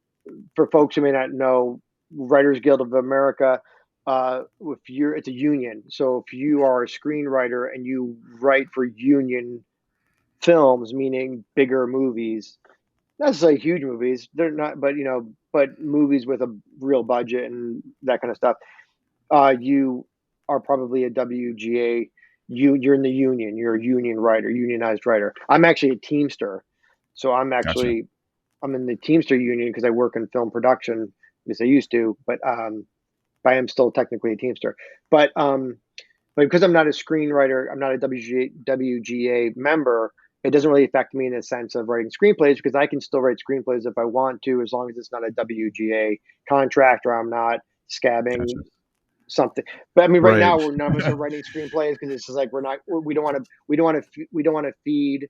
for folks who may not know, Writers Guild of America, if you're it's a union. So if you are a screenwriter and you write for union films, meaning bigger movies, not necessarily huge movies, they're not, but but movies with a real budget and that kind of stuff, you are probably a WGA. You're in the union. You're a union writer, unionized writer. I'm actually a Teamster, so Gotcha. I'm in the Teamster union because I work in film production, because I used to, but I am still technically a Teamster. But but because I'm not a screenwriter, I'm not a WGA member. It doesn't really affect me in the sense of writing screenplays because I can still write screenplays if I want to, as long as it's not a WGA contract or I'm not scabbing Gotcha. something. But I mean, right Right. now we're none of us are writing screenplays because it's just like we don't want to feed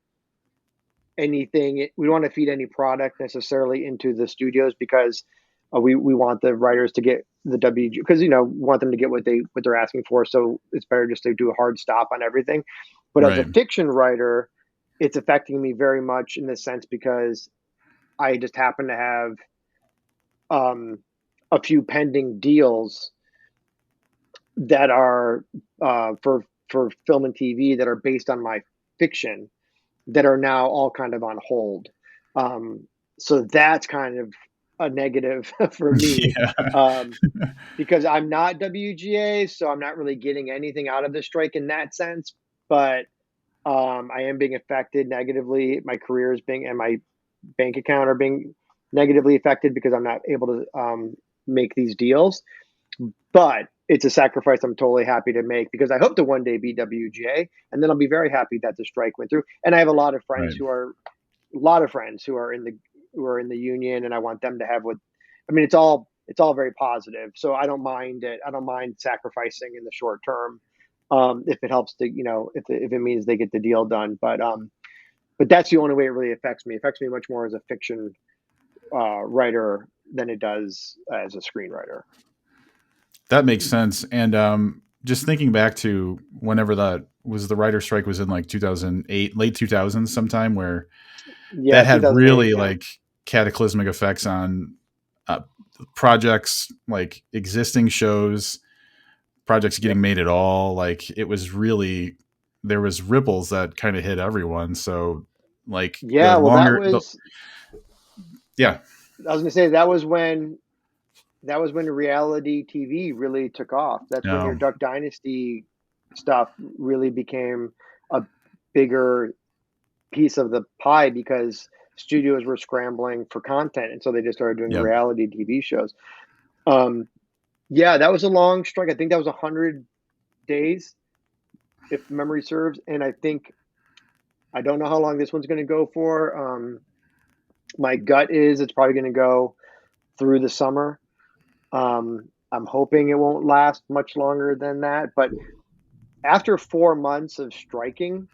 anything. We don't want to feed any product necessarily into the studios because we want the writers to get the WG because we want them to get what they're asking for. So it's better just to do a hard stop on everything. But as a Right. fiction writer, it's affecting me very much in this sense because I just happen to have um, a few pending deals that are for film and TV that are based on my fiction that are now all kind of on hold. Um, so that's kind of a negative for me Yeah. um, because I'm not WGA, so I'm not really getting anything out of the strike in that sense. But I am being affected negatively. My career is being and my bank account are being negatively affected because I'm not able to make these deals. But it's a sacrifice I'm totally happy to make because I hope to one day be WGA, and then I'll be very happy that the strike went through. And I have Right. a lot of friends who are in the union, and I want them to have what. I mean, it's all very positive, so I don't mind it. I don't mind sacrificing in the short term if it helps to if it means they get the deal done. But that's the only way it really affects me. It affects me much more as a fiction writer than it does as a screenwriter. That makes sense. And just thinking back to whenever that was, the writer strike was in like 2008, late 2000s sometime, where Yeah, that had 2008. really Yeah. like cataclysmic effects on uh, projects, like existing shows, projects Yep. getting made at all. Like it was really, there was ripples that kind of hit everyone. So like the Yeah, well, longer the, yeah. I was gonna say that was when reality TV really took off. That's when your No. Duck Dynasty stuff really became a bigger piece of the pie because studios were scrambling for content, and so they just started doing Yep. reality TV shows. Um, yeah, that was a long strike. I think that was 100 days, if memory serves, and I don't know how long this one's going to go for. My gut is it's probably going to go through the summer. I'm hoping it won't last much longer than that. But after 4 months of striking,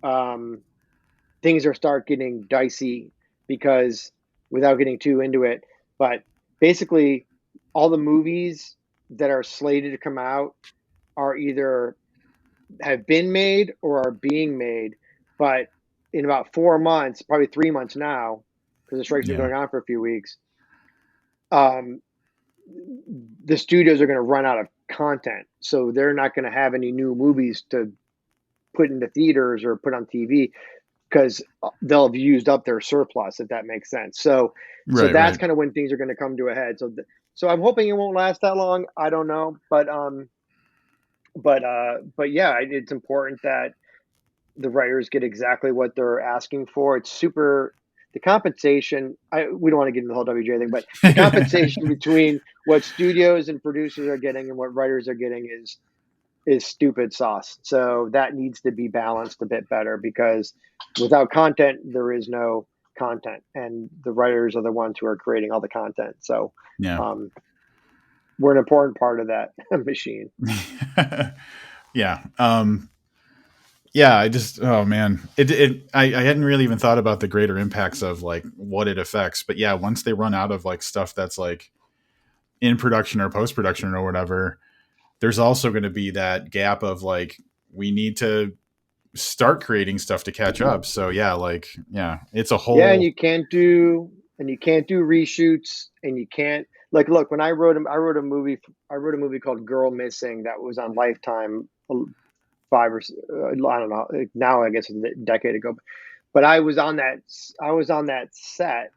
um, things are start getting dicey because without getting too into it, but basically all the movies that are slated to come out are either have been made or are being made. But in about 4 months, probably 3 months now, because the strike's been Yeah. going on for a few weeks, um, the studios are going to run out of content. So they're not going to have any new movies to put into theaters or put on TV because they'll have used up their surplus, if that makes sense. So Right. that's Right. kind of when things are going to come to a head. So I'm hoping it won't last that long. I don't know, but yeah, it's important that the writers get exactly what they're asking for. It's super the compensation. We don't want to get into the whole WGA thing, but the compensation between what studios and producers are getting and what writers are getting is stupid sauce. So that needs to be balanced a bit better because without content, there is no content, and the writers are the ones who are creating all the content. So Yeah. we're an important part of that machine. Yeah. Yeah, I just, oh man, I hadn't really even thought about the greater impacts of like what it affects, but yeah, once they run out of like stuff that's like in production or post production or whatever, there's also going to be that gap of like we need to start creating stuff to catch up. So yeah, like yeah, it's a Yeah, and whole you can't do reshoots, and you can't like look. When I wrote a movie. I wrote a movie called Girl Missing that was on Lifetime 5 or I don't know, now I guess it's a decade ago. But I was on that set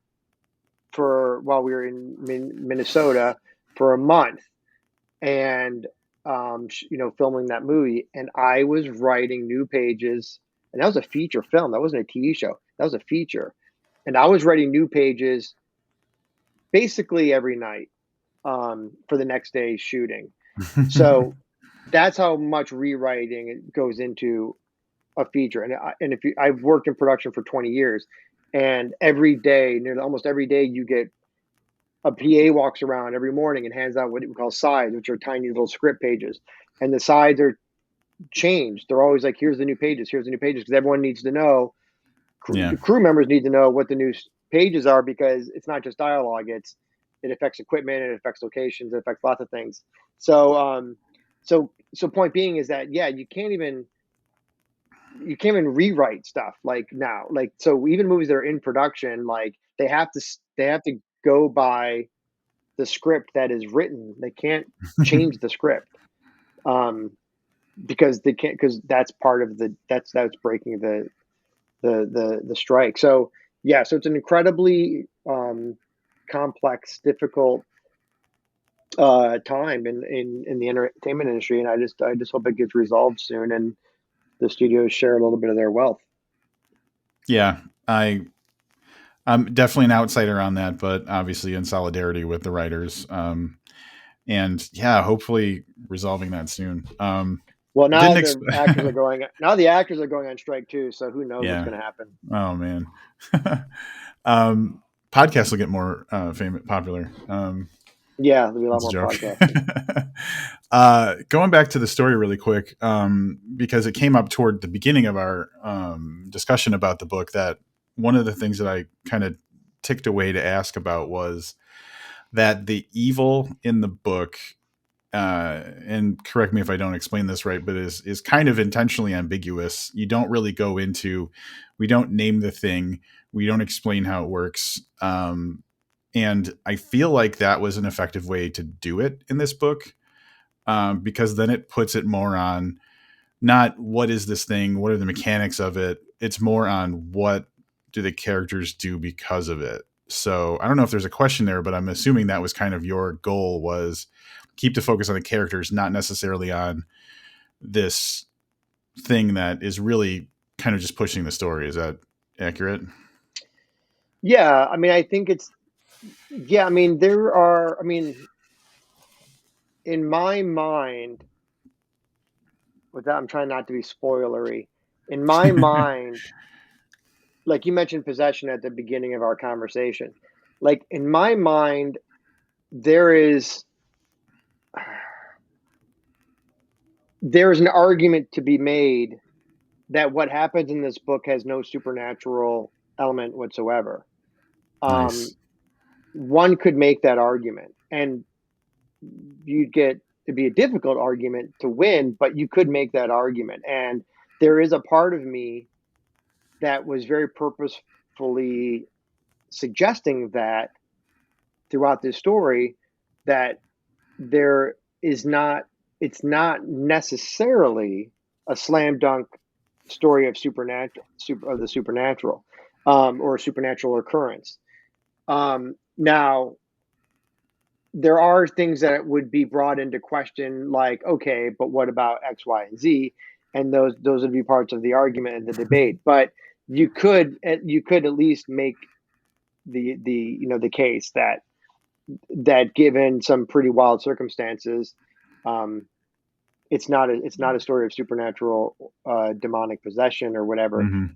for while we were in Minnesota for a month, and filming that movie, and I was writing new pages, and that was a feature film. That wasn't a TV show. That was a feature, and I was writing new pages basically every night for the next day's shooting. So that's how much rewriting goes into a feature. And if I've worked in production for 20 years, and every day, nearly almost every day, you get a PA walks around every morning and hands out what we call sides, which are tiny little script pages. And the sides are changed. They're always like, here's the new pages, because everyone needs to know. yeah. The crew members need to know what the new pages are, because it's not just dialogue. It affects equipment, it affects locations, it affects lots of things. So point being is that yeah, you can't even rewrite stuff like now. Like so, even movies that are in production, like they have to go by the script that is written. They can't change the script because they can't, because that's part of that's breaking the strike. So yeah, so it's an incredibly complex, difficult time in the entertainment industry, and I just hope it gets resolved soon, and the studios share a little bit of their wealth. Yeah, I'm definitely an outsider on that, but obviously in solidarity with the writers. And yeah, hopefully resolving that soon. Well, Didn't now the actors are going on strike too, so who knows what's yeah. going to happen. Oh man. Podcasts will get more popular. Yeah, there'll be a lot That's a more joke. podcasting. Going back to the story really quick, because it came up toward the beginning of our discussion about the book, that one of the things that I kind of ticked away to ask about was that the evil in the book, and correct me if I don't explain this right, but is kind of intentionally ambiguous. You don't really go into, we don't name the thing, we don't explain how it works. And I feel like that was an effective way to do it in this book, because then it puts it more on not what is this thing, what are the mechanics of it. It's more on what do the characters do because of it. So I don't know if there's a question there, but I'm assuming that was kind of your goal, was keep the focus on the characters, not necessarily on this thing that is really kind of just pushing the story. Is that accurate? Yeah, I mean, I think it's yeah. I mean, there are. I mean, in my mind, with that, I'm trying not to be spoilery. In my mind, like you mentioned possession at the beginning of our conversation, like in my mind, there is an argument to be made that what happens in this book has no supernatural element whatsoever. Um, Nice. one could make that argument, and you'd get it'd be a difficult argument to win, but you could make that argument. And there is a part of me that was very purposefully suggesting that throughout this story, that there is not it's not necessarily a slam dunk story of of the supernatural, or a supernatural occurrence. Now there are things that would be brought into question, like, okay, but what about X, Y, and Z? And those would be parts of the argument and the debate. But you could at least make the case that given some pretty wild circumstances, um, it's not a story of supernatural demonic possession or whatever. Mm-hmm.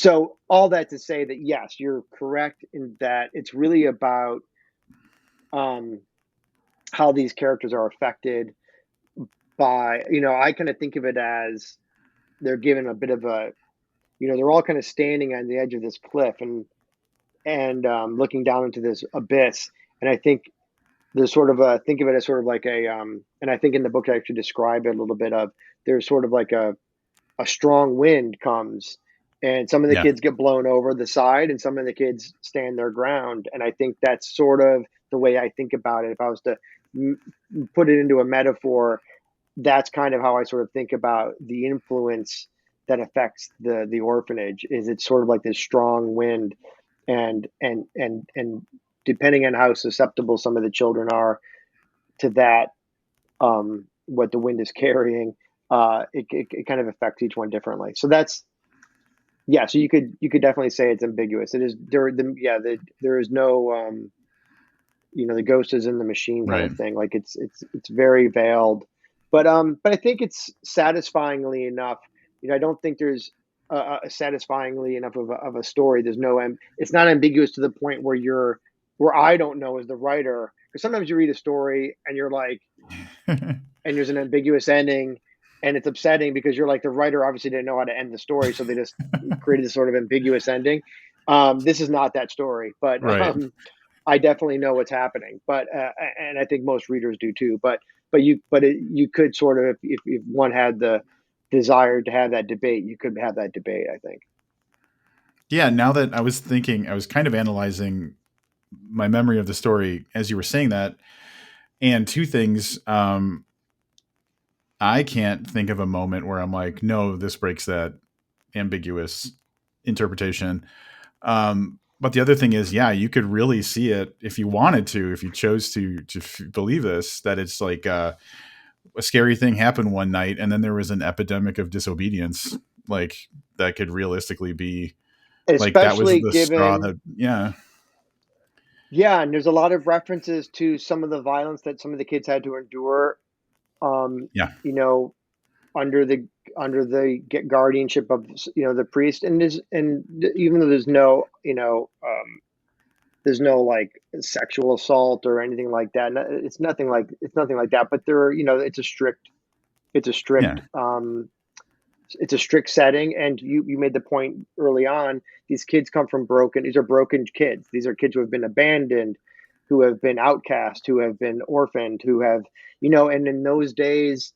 So all that to say that yes, you're correct in that it's really about um, how these characters are affected by, I kind of think of it as they're given a bit of a, they're all kind of standing on the edge of this cliff and looking down into this abyss. And I think there's sort of a, think of it as sort of like and I think in the book I actually describe it a little bit of, there's sort of like a strong wind comes and some of the Yeah. kids get blown over the side and some of the kids stand their ground. And I think that's sort of the way I think about it. If I was to put it into a metaphor, that's kind of how I sort of think about the influence that affects the orphanage. Is it's sort of like this strong wind, and depending on how susceptible some of the children are to that, what the wind is carrying, it kind of affects each one differently. So that's, yeah. So you could definitely say it's ambiguous. It is there is no the ghost is in the machine kind Right. of thing. Like it's very veiled, but I think it's satisfyingly enough. I don't think there's a satisfyingly enough of a story. There's no it's not ambiguous to the point where I don't know as the writer, because sometimes you read a story and you're like, and there's an ambiguous ending, and it's upsetting because you're like, the writer obviously didn't know how to end the story, so they just created this sort of ambiguous ending. This is not that story, but Right. I definitely know what's happening, and I think most readers do too. You could sort of, if one had the desire to have that debate, you could have that debate, I think. Yeah. Now that I was thinking, I was kind of analyzing my memory of the story as you were saying that, and two things. I can't think of a moment where I'm like, no, this breaks that ambiguous interpretation. But the other thing is, yeah, you could really see it if you wanted to, if you chose to believe this, that it's like a scary thing happened one night, and then there was an epidemic of disobedience, like that could realistically be like that was Especially the straw given, that, yeah, yeah, and there's a lot of references to some of the violence that some of the kids had to endure, um, yeah, you know, under the guardianship of the priest, and even though there's no like sexual assault or anything like that. It's nothing like that. But there, it's a yeah, strict it's a strict setting. And you made the point early on. These kids come from broken. These are broken kids. These are kids who have been abandoned, who have been outcast, who have been orphaned, who have And in those days,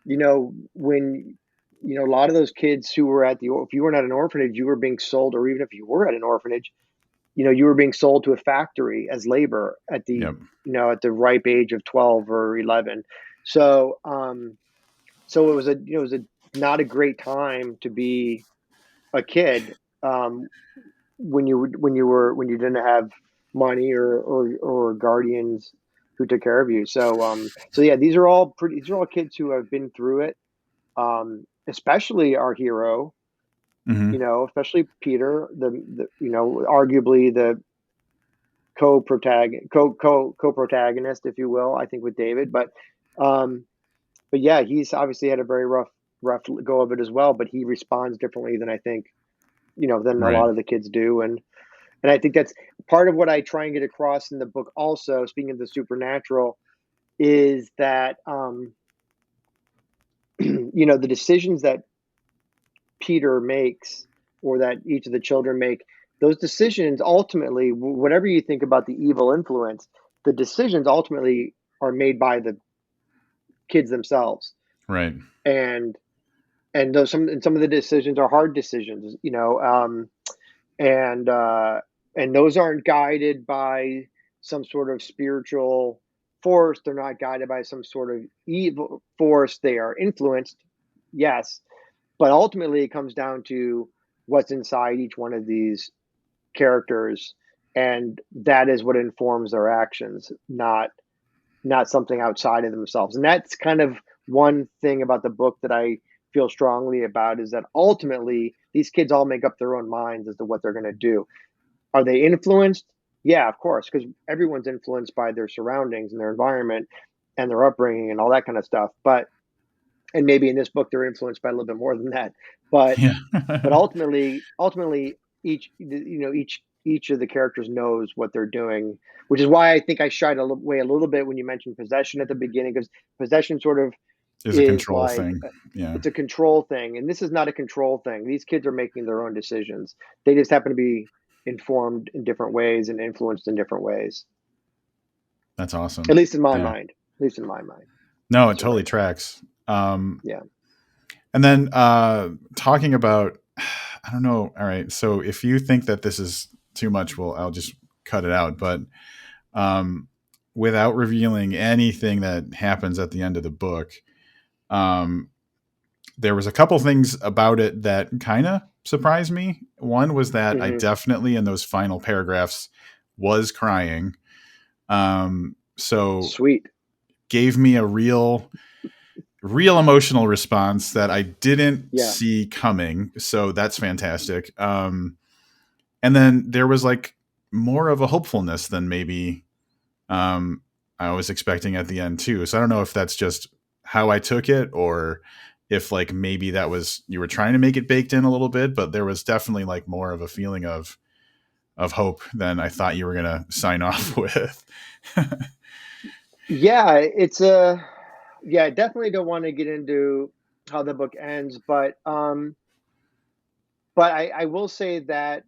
when a lot of those kids who were if you weren't at an orphanage, you were being sold, or even if you were at an orphanage, you were being sold to a factory as labor yep, at the ripe age of 12 or 11. So, so it was a not a great time to be a kid, when you didn't have money or guardians who took care of you. So yeah, these are all kids who have been through it. Especially our hero, hmm, especially Peter, arguably the co-protagonist, if you will, I think, with David. But yeah, he's obviously had a very rough go of it as well. But he responds differently than I think, than a right, lot of the kids do, and I think that's part of what I try and get across in the book. Also, speaking of the supernatural, is that the decisions that Peter makes, or that each of the children make, those decisions ultimately, whatever you think about the evil influence, the decisions ultimately are made by the kids themselves. right, And some of the decisions are hard decisions, and those aren't guided by some sort of spiritual force. They're not guided by some sort of evil force. They are influenced, yes, but ultimately it comes down to what's inside each one of these characters, and that is what informs their actions, not something outside of themselves. And that's kind of one thing about the book that I feel strongly about, is that ultimately these kids all make up their own minds as to what they're going to do. Are they influenced? Yeah, of course, because everyone's influenced by their surroundings and their environment and their upbringing and all that kind of stuff. But and maybe in this book they're influenced by a little bit more than that. But Yeah. ultimately, each of the characters knows what they're doing, which is why I think I shied away a little bit when you mentioned possession at the beginning, because possession sort of Is a is control like thing. Yeah. it's a control thing, and this is not a control thing. These kids are making their own decisions. They just happen to be informed in different ways and influenced in different ways. That's At awesome. least in my Yeah. mind. At least in my mind. No, it That's what I totally think. tracks. Yeah. And then talking about, I don't know. All right. So if you think that this is too much, well, I'll just cut it out. But um, without revealing anything that happens at the end of the book, um, there was a couple things about it that kind of surprised me. One was that I Hmm. definitely in those final paragraphs was crying. So Sweet. gave me a real emotional response that I didn't Yeah. see coming. So that's fantastic. And then there was like more of a hopefulness than maybe um, I was expecting at the end too. So I don't know if that's just how I took it, or if like maybe that was you were trying to make it baked in a little bit, but there was definitely like more of a feeling of hope than I thought you were gonna sign off with. Yeah, it's a yeah, I definitely don't want to get into how the book ends, but I will say that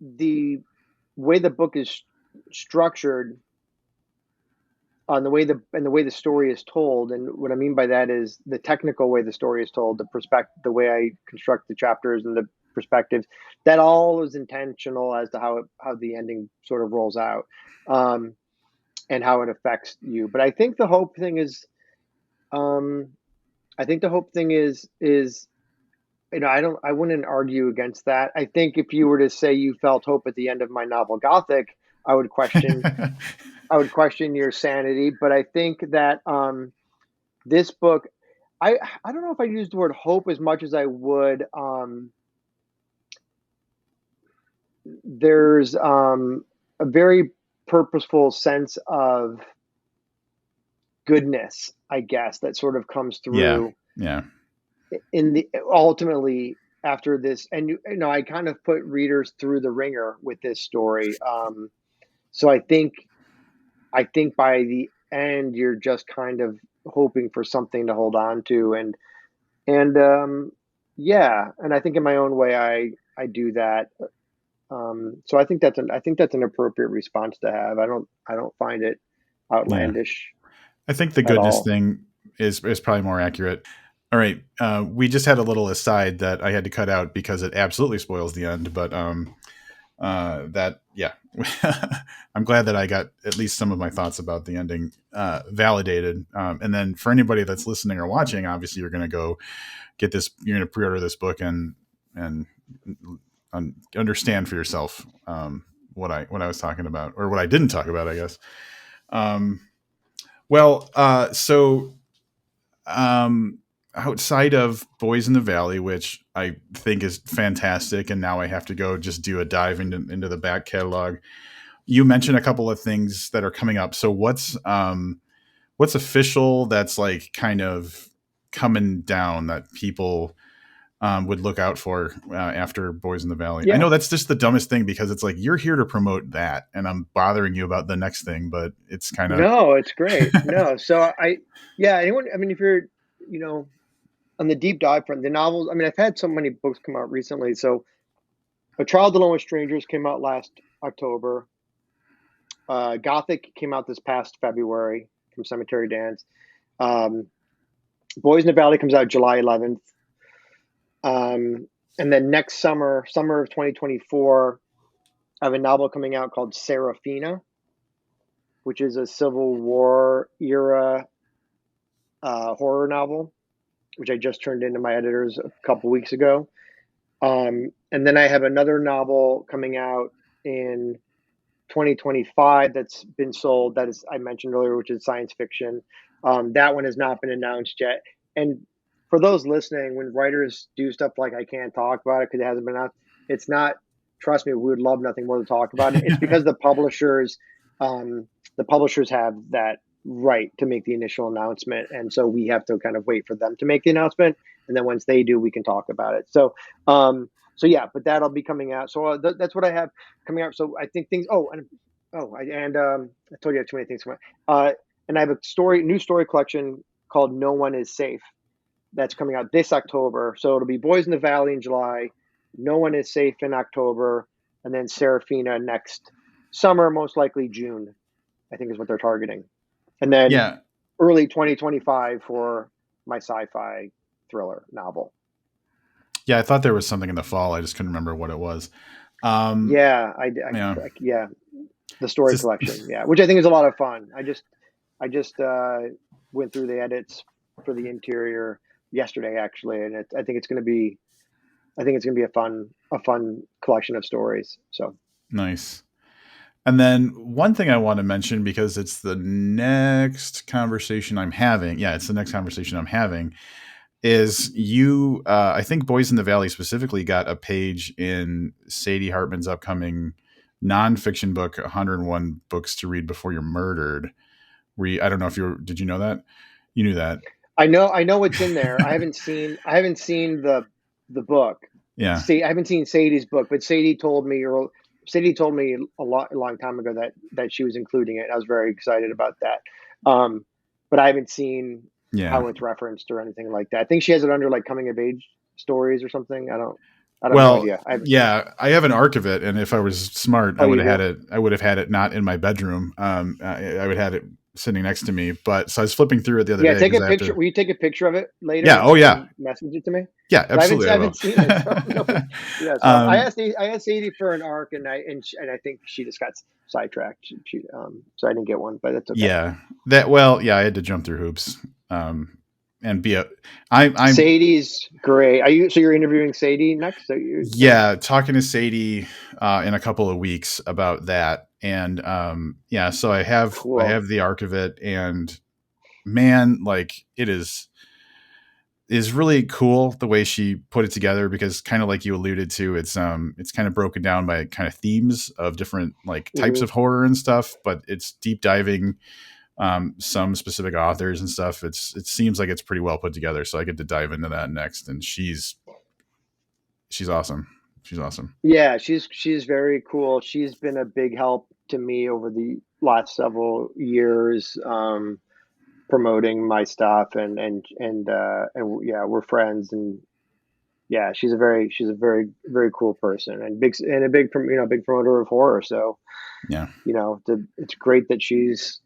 the way the book is structured, on the way the story is told, and what I mean by that is the technical way the story is told, the way I construct the chapters and the perspectives, that all is intentional as to how the ending sort of rolls out, um, and how it affects you. But I think the hope thing is, um, I think the hope thing is I wouldn't argue against that. I think if you were to say you felt hope at the end of my novel Gothic, I would question I would question your sanity. But I think that this book, I don't know if I use the word hope as much as I would. There's a very purposeful sense of goodness, I guess, that sort of comes Yeah. through Yeah. in the ultimately after this. And I kind of put readers through the ringer with this story. So I think by the end you're just kind of hoping for something to hold on to, and yeah, and I think in my own way I do that. So I think that's an appropriate response to have. I don't find it Yeah. outlandish I think the at goodness all. thing is probably more accurate. All right, we just had a little aside that I had to cut out because it absolutely spoils the end. But that yeah, I'm glad that I got at least some of my thoughts about the ending validated. And then for anybody that's listening or watching, obviously you're going to go get this. You're going to pre-order this book and understand for yourself what I was talking about or what I didn't talk about, I guess. Um, so um, outside of Boys in the Valley, which I think is fantastic, and now I have to go just do a dive into the back catalog. You mentioned a couple of things that are coming up. So what's official that's like kind of coming down that people would look out for after Boys in the Valley? I Yeah. know that's just the dumbest thing because it's like you're here to promote that, and I'm bothering you about the next thing, but it's kind of No, it's great. No, so yeah, anyone, I mean, if you're, you know, on the deep dive front, the novels, I mean, I've had so many books come out recently. So, A Child Alone with Strangers came out last October. Gothic came out this past February from Cemetery Dance. Um, Boys in the Valley comes out July 11th. And then next summer of 2024, I have a novel coming out called Serafina, which is a Civil War era horror novel, which I just turned into my editors a couple weeks ago. And then I have another novel coming out in 2025 that's been sold, that is I mentioned earlier, which is science fiction. That one has not been announced yet. And for those listening, when writers do stuff like I can't talk about it because it hasn't been announced, it's not. Trust me, we would love nothing more to talk about it. It's because um, the publishers have that right to make the initial announcement, and so we have to kind of wait for them to make the announcement, and then once they do, we can talk about it. So yeah, but that'll be coming out. So that's what I have coming out. So I think things. I told you I have too many things coming out. And I have a new story collection called "No One Is Safe" that's coming out this October. So it'll be Boys in the Valley in July, No One Is Safe in October, and then Serafina next summer, most likely June, I think is what they're targeting. And then Yeah. early 2025 for my sci-fi thriller novel. Yeah, I thought there was something in the fall. I just couldn't remember what it was. Um, Yeah, yeah. yeah, the story This, collection. Yeah, which I think is a lot of fun. I just went through the edits for the interior yesterday, actually, and I think it's going to be a fun collection of stories. So nice. And then one thing I want to mention because it's the next conversation I'm having. Yeah, it's the next conversation I'm having. Is you? I think Boys in the Valley specifically got a page in Sadie Hartmann's upcoming nonfiction book, 101 Books to Read Before You're Murdered. I don't know if did you know that? You knew that. I know what's in there. I haven't seen the book. Yeah. See, I haven't seen Sadie's book, but Sadie told me a long time ago that she was including it. I was very excited about that. Um, but I haven't seen Yeah. how it's referenced or anything like that. I think she has it under like coming of age stories or something. I don't no Well, idea. yeah, I have an arc of it, and if I was smart, I Oh, would you have had do? it. I would have had it not in my bedroom. I would have had it sitting next to me. But so I was flipping through it the other Yeah, day take because a I have picture. to. Will you take a picture of it Yeah. later Oh yeah. and message it to me? Yeah. I haven't Absolutely, I I will. haven't seen it. So no, yeah. So I um, asked Sadie for an arc, and I think she just got sidetracked. So I didn't get one, but that's okay. yeah. That. Well, yeah. I had to jump through hoops. And be a. I'm. Sadie's great. You're interviewing Sadie next? So you Yeah, talking to Sadie in a couple of weeks about that, and yeah. So I cool. have the arc of it, and man, like it is really cool the way she put it together because kind of like you alluded to, it's kind of broken down by kind of themes of different like types Hmm. of horror and stuff, but it's deep diving some specific authors and stuff. It seems like it's pretty well put together, so I get to dive into that next, and she's awesome. She's awesome. Yeah, she's very cool. She's been a big help to me over the last several years. Promoting my stuff and yeah, we're friends, and yeah, she's a very very cool person, and a big promoter of horror. So Yeah. it's great that she's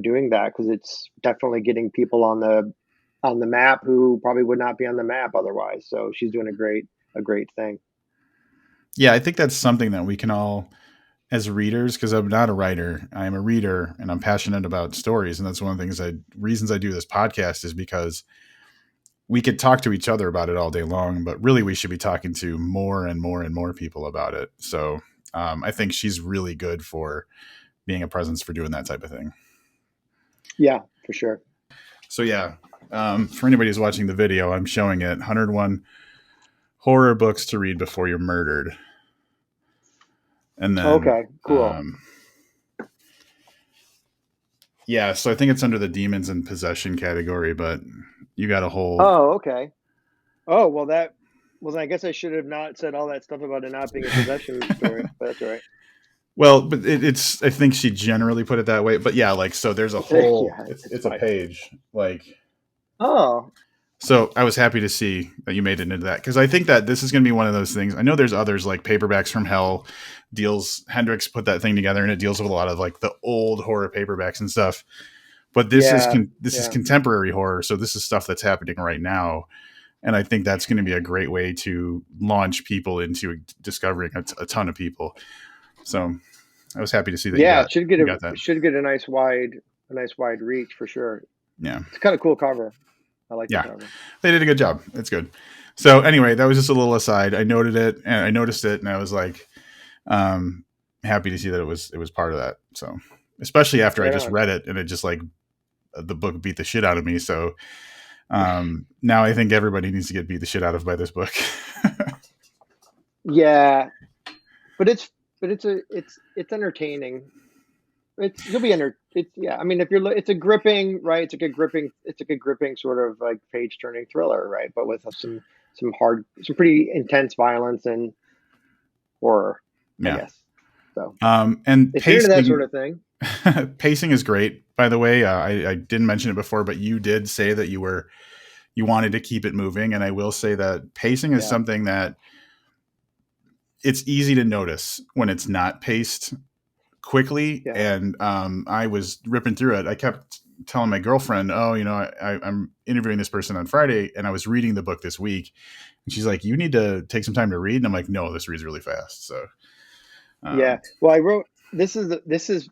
doing that, because it's definitely getting people on the map who probably would not be on the map otherwise. So she's doing a great thing. Yeah, I think that's something that we can all, as readers, because I'm not a writer, I'm a reader, and I'm passionate about stories, and that's one of the reasons I do this podcast is because we could talk to each other about it all day long, but really we should be talking to more and more and more people about it. So I think she's really good for being a presence for doing that type of thing. Yeah, for sure. So yeah, for anybody who's watching the video, I'm showing it 101 horror books to read before you're murdered. And then, Okay, cool. yeah, so I think it's under the demons and possession category, but you got a whole. Oh, okay. Oh, well, then I guess I should have not said all that stuff about it not being a possession story, but that's all right. Well, but it's. I think she generally put it that way, but yeah, like so. There's a whole. Yeah, it's It's a fine. page like. Oh, So I was happy to see that you made it into that because I think that this is going to be one of those things. I know there's others like Paperbacks from Hell deals. Hendrix put that thing together and it deals with a lot of like the old horror paperbacks and stuff. But yeah, this is yeah, contemporary horror, so this is stuff that's happening right now, and I think that's going to be a great way to launch people into discovering a ton of people. So I was happy to see that yeah. It you got that. should get a nice wide reach for sure. Yeah, It's kind of cool cover. I like the yeah, cover. they did a good job. It's good. So anyway, that was just a little aside. I noted it and I noticed it, and I was like, happy to see that it was part of that. So especially after I Right just on. read it and it just like the book beat the shit out of me. So now I think everybody needs to get beat the shit out of by this book. Yeah, but it's entertaining. you'll be it's yeah. I mean, if you're it's a gripping, right? It's a good gripping sort of like page turning thriller, right? But with some pretty intense violence and horror, I Yeah. guess. So And if you're into that sort pacing, of thing, pacing is great. By the way, I didn't mention it before, but you did say that you wanted to keep it moving, and I will say that pacing is yeah, something that it's easy to notice when it's not paced quickly. yeah, And I was ripping through it. I kept telling my girlfriend, "Oh, I'm interviewing this person on Friday, and I was reading the book this week." And she's like, "You need to take some time to read." And I'm like, "No, this reads really fast." So, yeah. um, Well, I wrote this is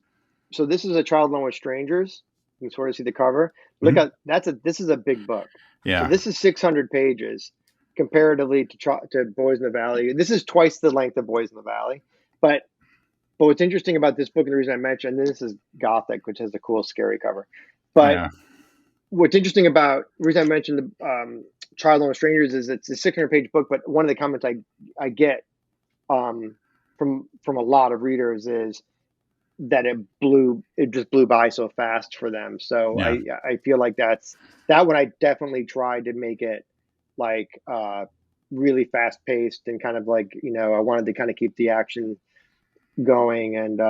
so this is A Child Alone with Strangers. You can sort of see the cover. Look mhm. at this is a big book. So Yeah, this is 600 pages comparatively to Boys in the Valley. This is twice the length of Boys in the Valley. But what's interesting about this book, and the reason I mentioned this is Gothic, which has a cool, scary cover. But yeah, what's interesting about the reason I mentioned the Child Alone with Strangers is it's a 600-page book. But one of the comments I get um, from a lot of readers is that it just blew by so fast for them. So yeah, I feel like that one I definitely tried to make it like really fast paced and kind of like, I wanted to kind of keep the action going, and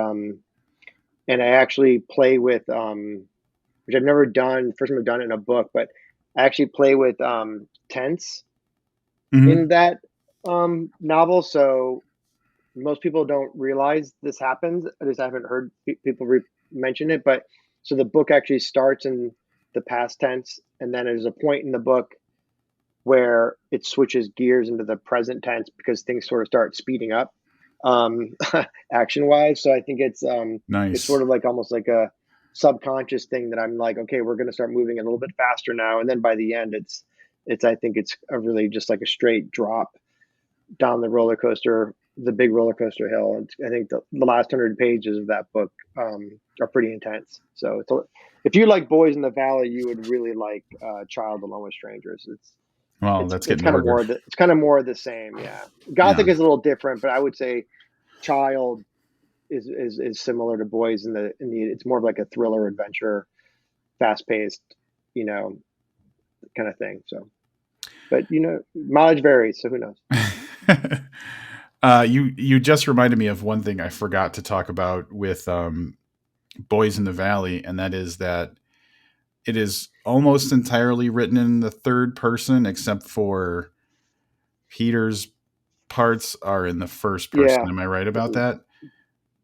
I actually play with which I've never done, first time I've done it in a book, but I actually play with tense hmm, in that novel. So most people don't realize this happens. At least I haven't heard people mention it. But so the book actually starts in the past tense, and then there's a point in the book where it switches gears into the present tense because things sort of start speeding up, um, action wise. So I think it's nice. sort of like almost like a subconscious thing that I'm like, okay, we're going to start moving a little bit faster now, and then by the end, it's I think it's a really just like a straight drop down the roller coaster, the big roller coaster hill. And I think the last 100 pages of that book are pretty intense. So if you like Boys in the Valley, you would really like Child Alone with Strangers. Well, that's It's getting kind of ordered. it's kind of more of the same. Yeah, Yeah, Gothic is a little different, but I would say Child is similar to Boys in the it's more of like a thriller adventure, fast paced, you know, kind of thing. So, but mileage varies, so who knows? you just reminded me of one thing I forgot to talk about with Boys in the Valley, and that is that it is almost entirely written in the third person, except for Peter's parts are in the first person. Yeah. Am I right about that?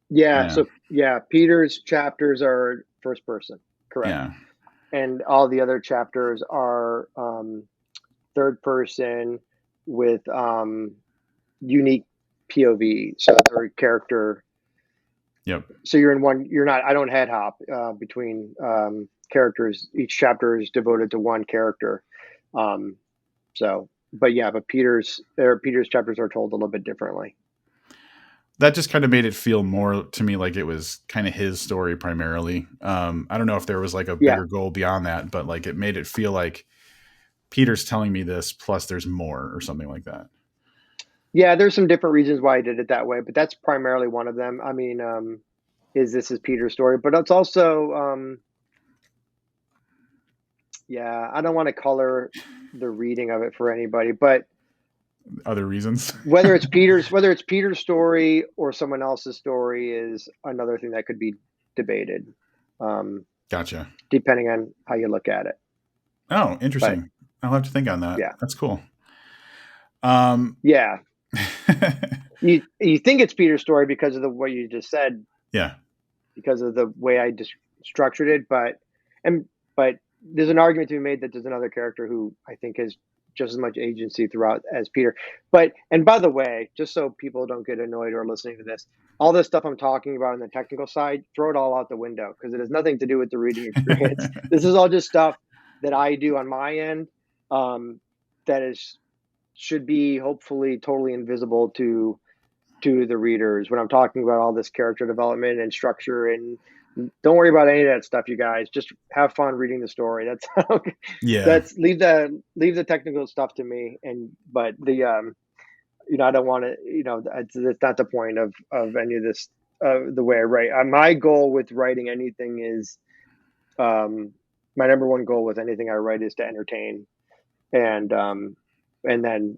Yeah, Yeah, so yeah, Peter's chapters are first person, correct. yeah, And all the other chapters are third person with unique POV. So or character. yep. So you're not, I don't head hop between characters. Each chapter is devoted to one character. Um, so, but yeah, but Peter's chapters are told a little bit differently. That just kind of made it feel more to me like it was kind of his story primarily. I don't know if there was like a Yeah. bigger goal beyond that, but like it made it feel like Peter's telling me this, plus there's more or something like that. Yeah, there's some different reasons why I did it that way, but that's primarily one of them. I mean, this is Peter's story, but it's also, yeah, I don't want to color the reading of it for anybody, but Other reasons. whether it's Peter's story or someone else's story is another thing that could be debated, um, Gotcha. depending on how you look at it. Oh, But interesting. I'll have to think on that. yeah, That's cool. Um, yeah, you think it's Peter's story because of the what you just said, yeah, because of the way I just structured it. And but there's an argument to be made that there's another character who I think has just as much agency throughout as Peter. But and by the way, just so people don't get annoyed or listening to this, all this stuff I'm talking about on the technical side, throw it all out the window because it has nothing to do with the reading experience. This is all just stuff that I do on my end, that is should be hopefully totally invisible to the readers when I'm talking about all this character development and structure. And don't worry about any of that stuff, you guys. Just have fun reading the story. yeah, that's leave the technical stuff to me. And but the I don't want to, it's not the point of any of this the way I write. My goal with writing anything is, um, my number one goal with anything I write is to entertain, and and then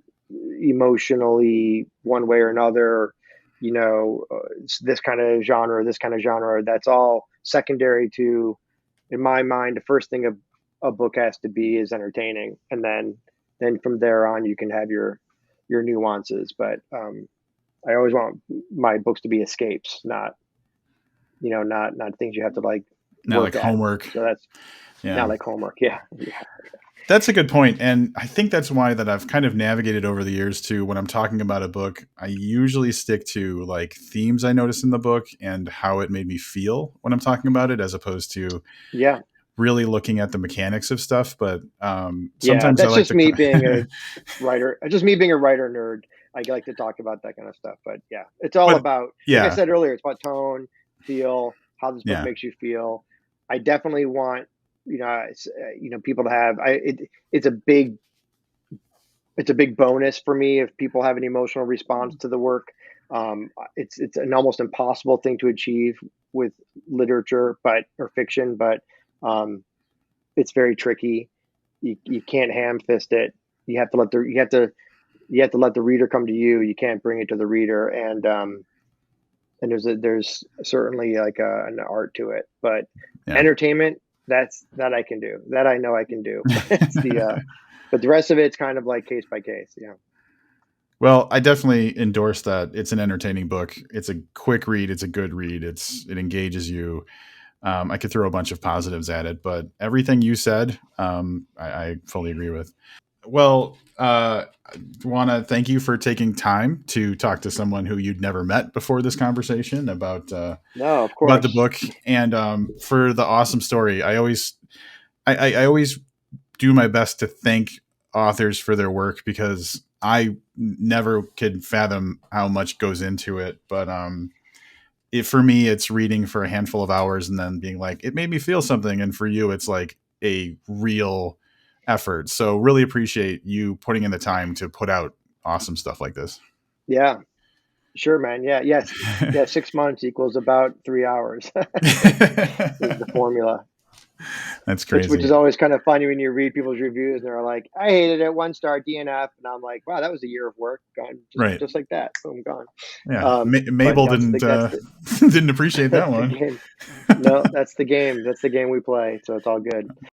emotionally, one way or another, this kind of genre, this kind of genre. That's all secondary to, in my mind, the first thing a book has to be is entertaining, and then from there on, you can have your nuances. But I always want my books to be escapes, not things you have to like Not like work at. homework. So that's Yeah. not like homework. Yeah, yeah, That's a good point. And I think that's why that I've kind of navigated over the years too. When I'm talking about a book, I usually stick to like themes I noticed in the book and how it made me feel when I'm talking about it, as opposed to yeah, really looking at the mechanics of stuff. But yeah. sometimes I That's like just to, me being a writer. Just me being a writer nerd. I like to talk about that kind of stuff. But yeah, it's all but about, like I yeah, said earlier, it's about tone, feel, how this book yeah, makes you feel. I definitely want, people to have. It's a big bonus for me if people have an emotional response to the work. It's an almost impossible thing to achieve with literature, or fiction, but um, it's very tricky. You can't ham fist it. You have to let the you have to let the reader come to you. You can't bring it to the reader, and there's certainly like an art to it. But yeah. entertainment, that I can do. That I know I can do. But it's but the rest of it's kind of like case by case. Yeah. Well, I definitely endorse that. It's an entertaining book. It's a quick read. It's a good read. It engages you. I could throw a bunch of positives at it, but everything you said, I fully agree with. Well, want to thank you for taking time to talk to someone who you'd never met before this conversation No, of about the course. book, and for the awesome story. I always do my best to thank authors for their work because I never could fathom how much goes into it. But for me, it's reading for a handful of hours and then being like, it made me feel something. And for you, it's like a real effort. So really appreciate you putting in the time to put out awesome stuff like this. Yeah, sure, man. Yeah, yes, yeah. 6 months equals about 3 hours is the formula. That's Which crazy. is always kind of funny when you read people's reviews and they're like, "I hated it, 1 star, DNF," and I'm like, "Wow, that was a year of work gone, Right. just like that, boom, gone." Yeah. But Mabel didn't that's the didn't appreciate that that's the one. game. No, that's the game. That's the game we play. So it's all good.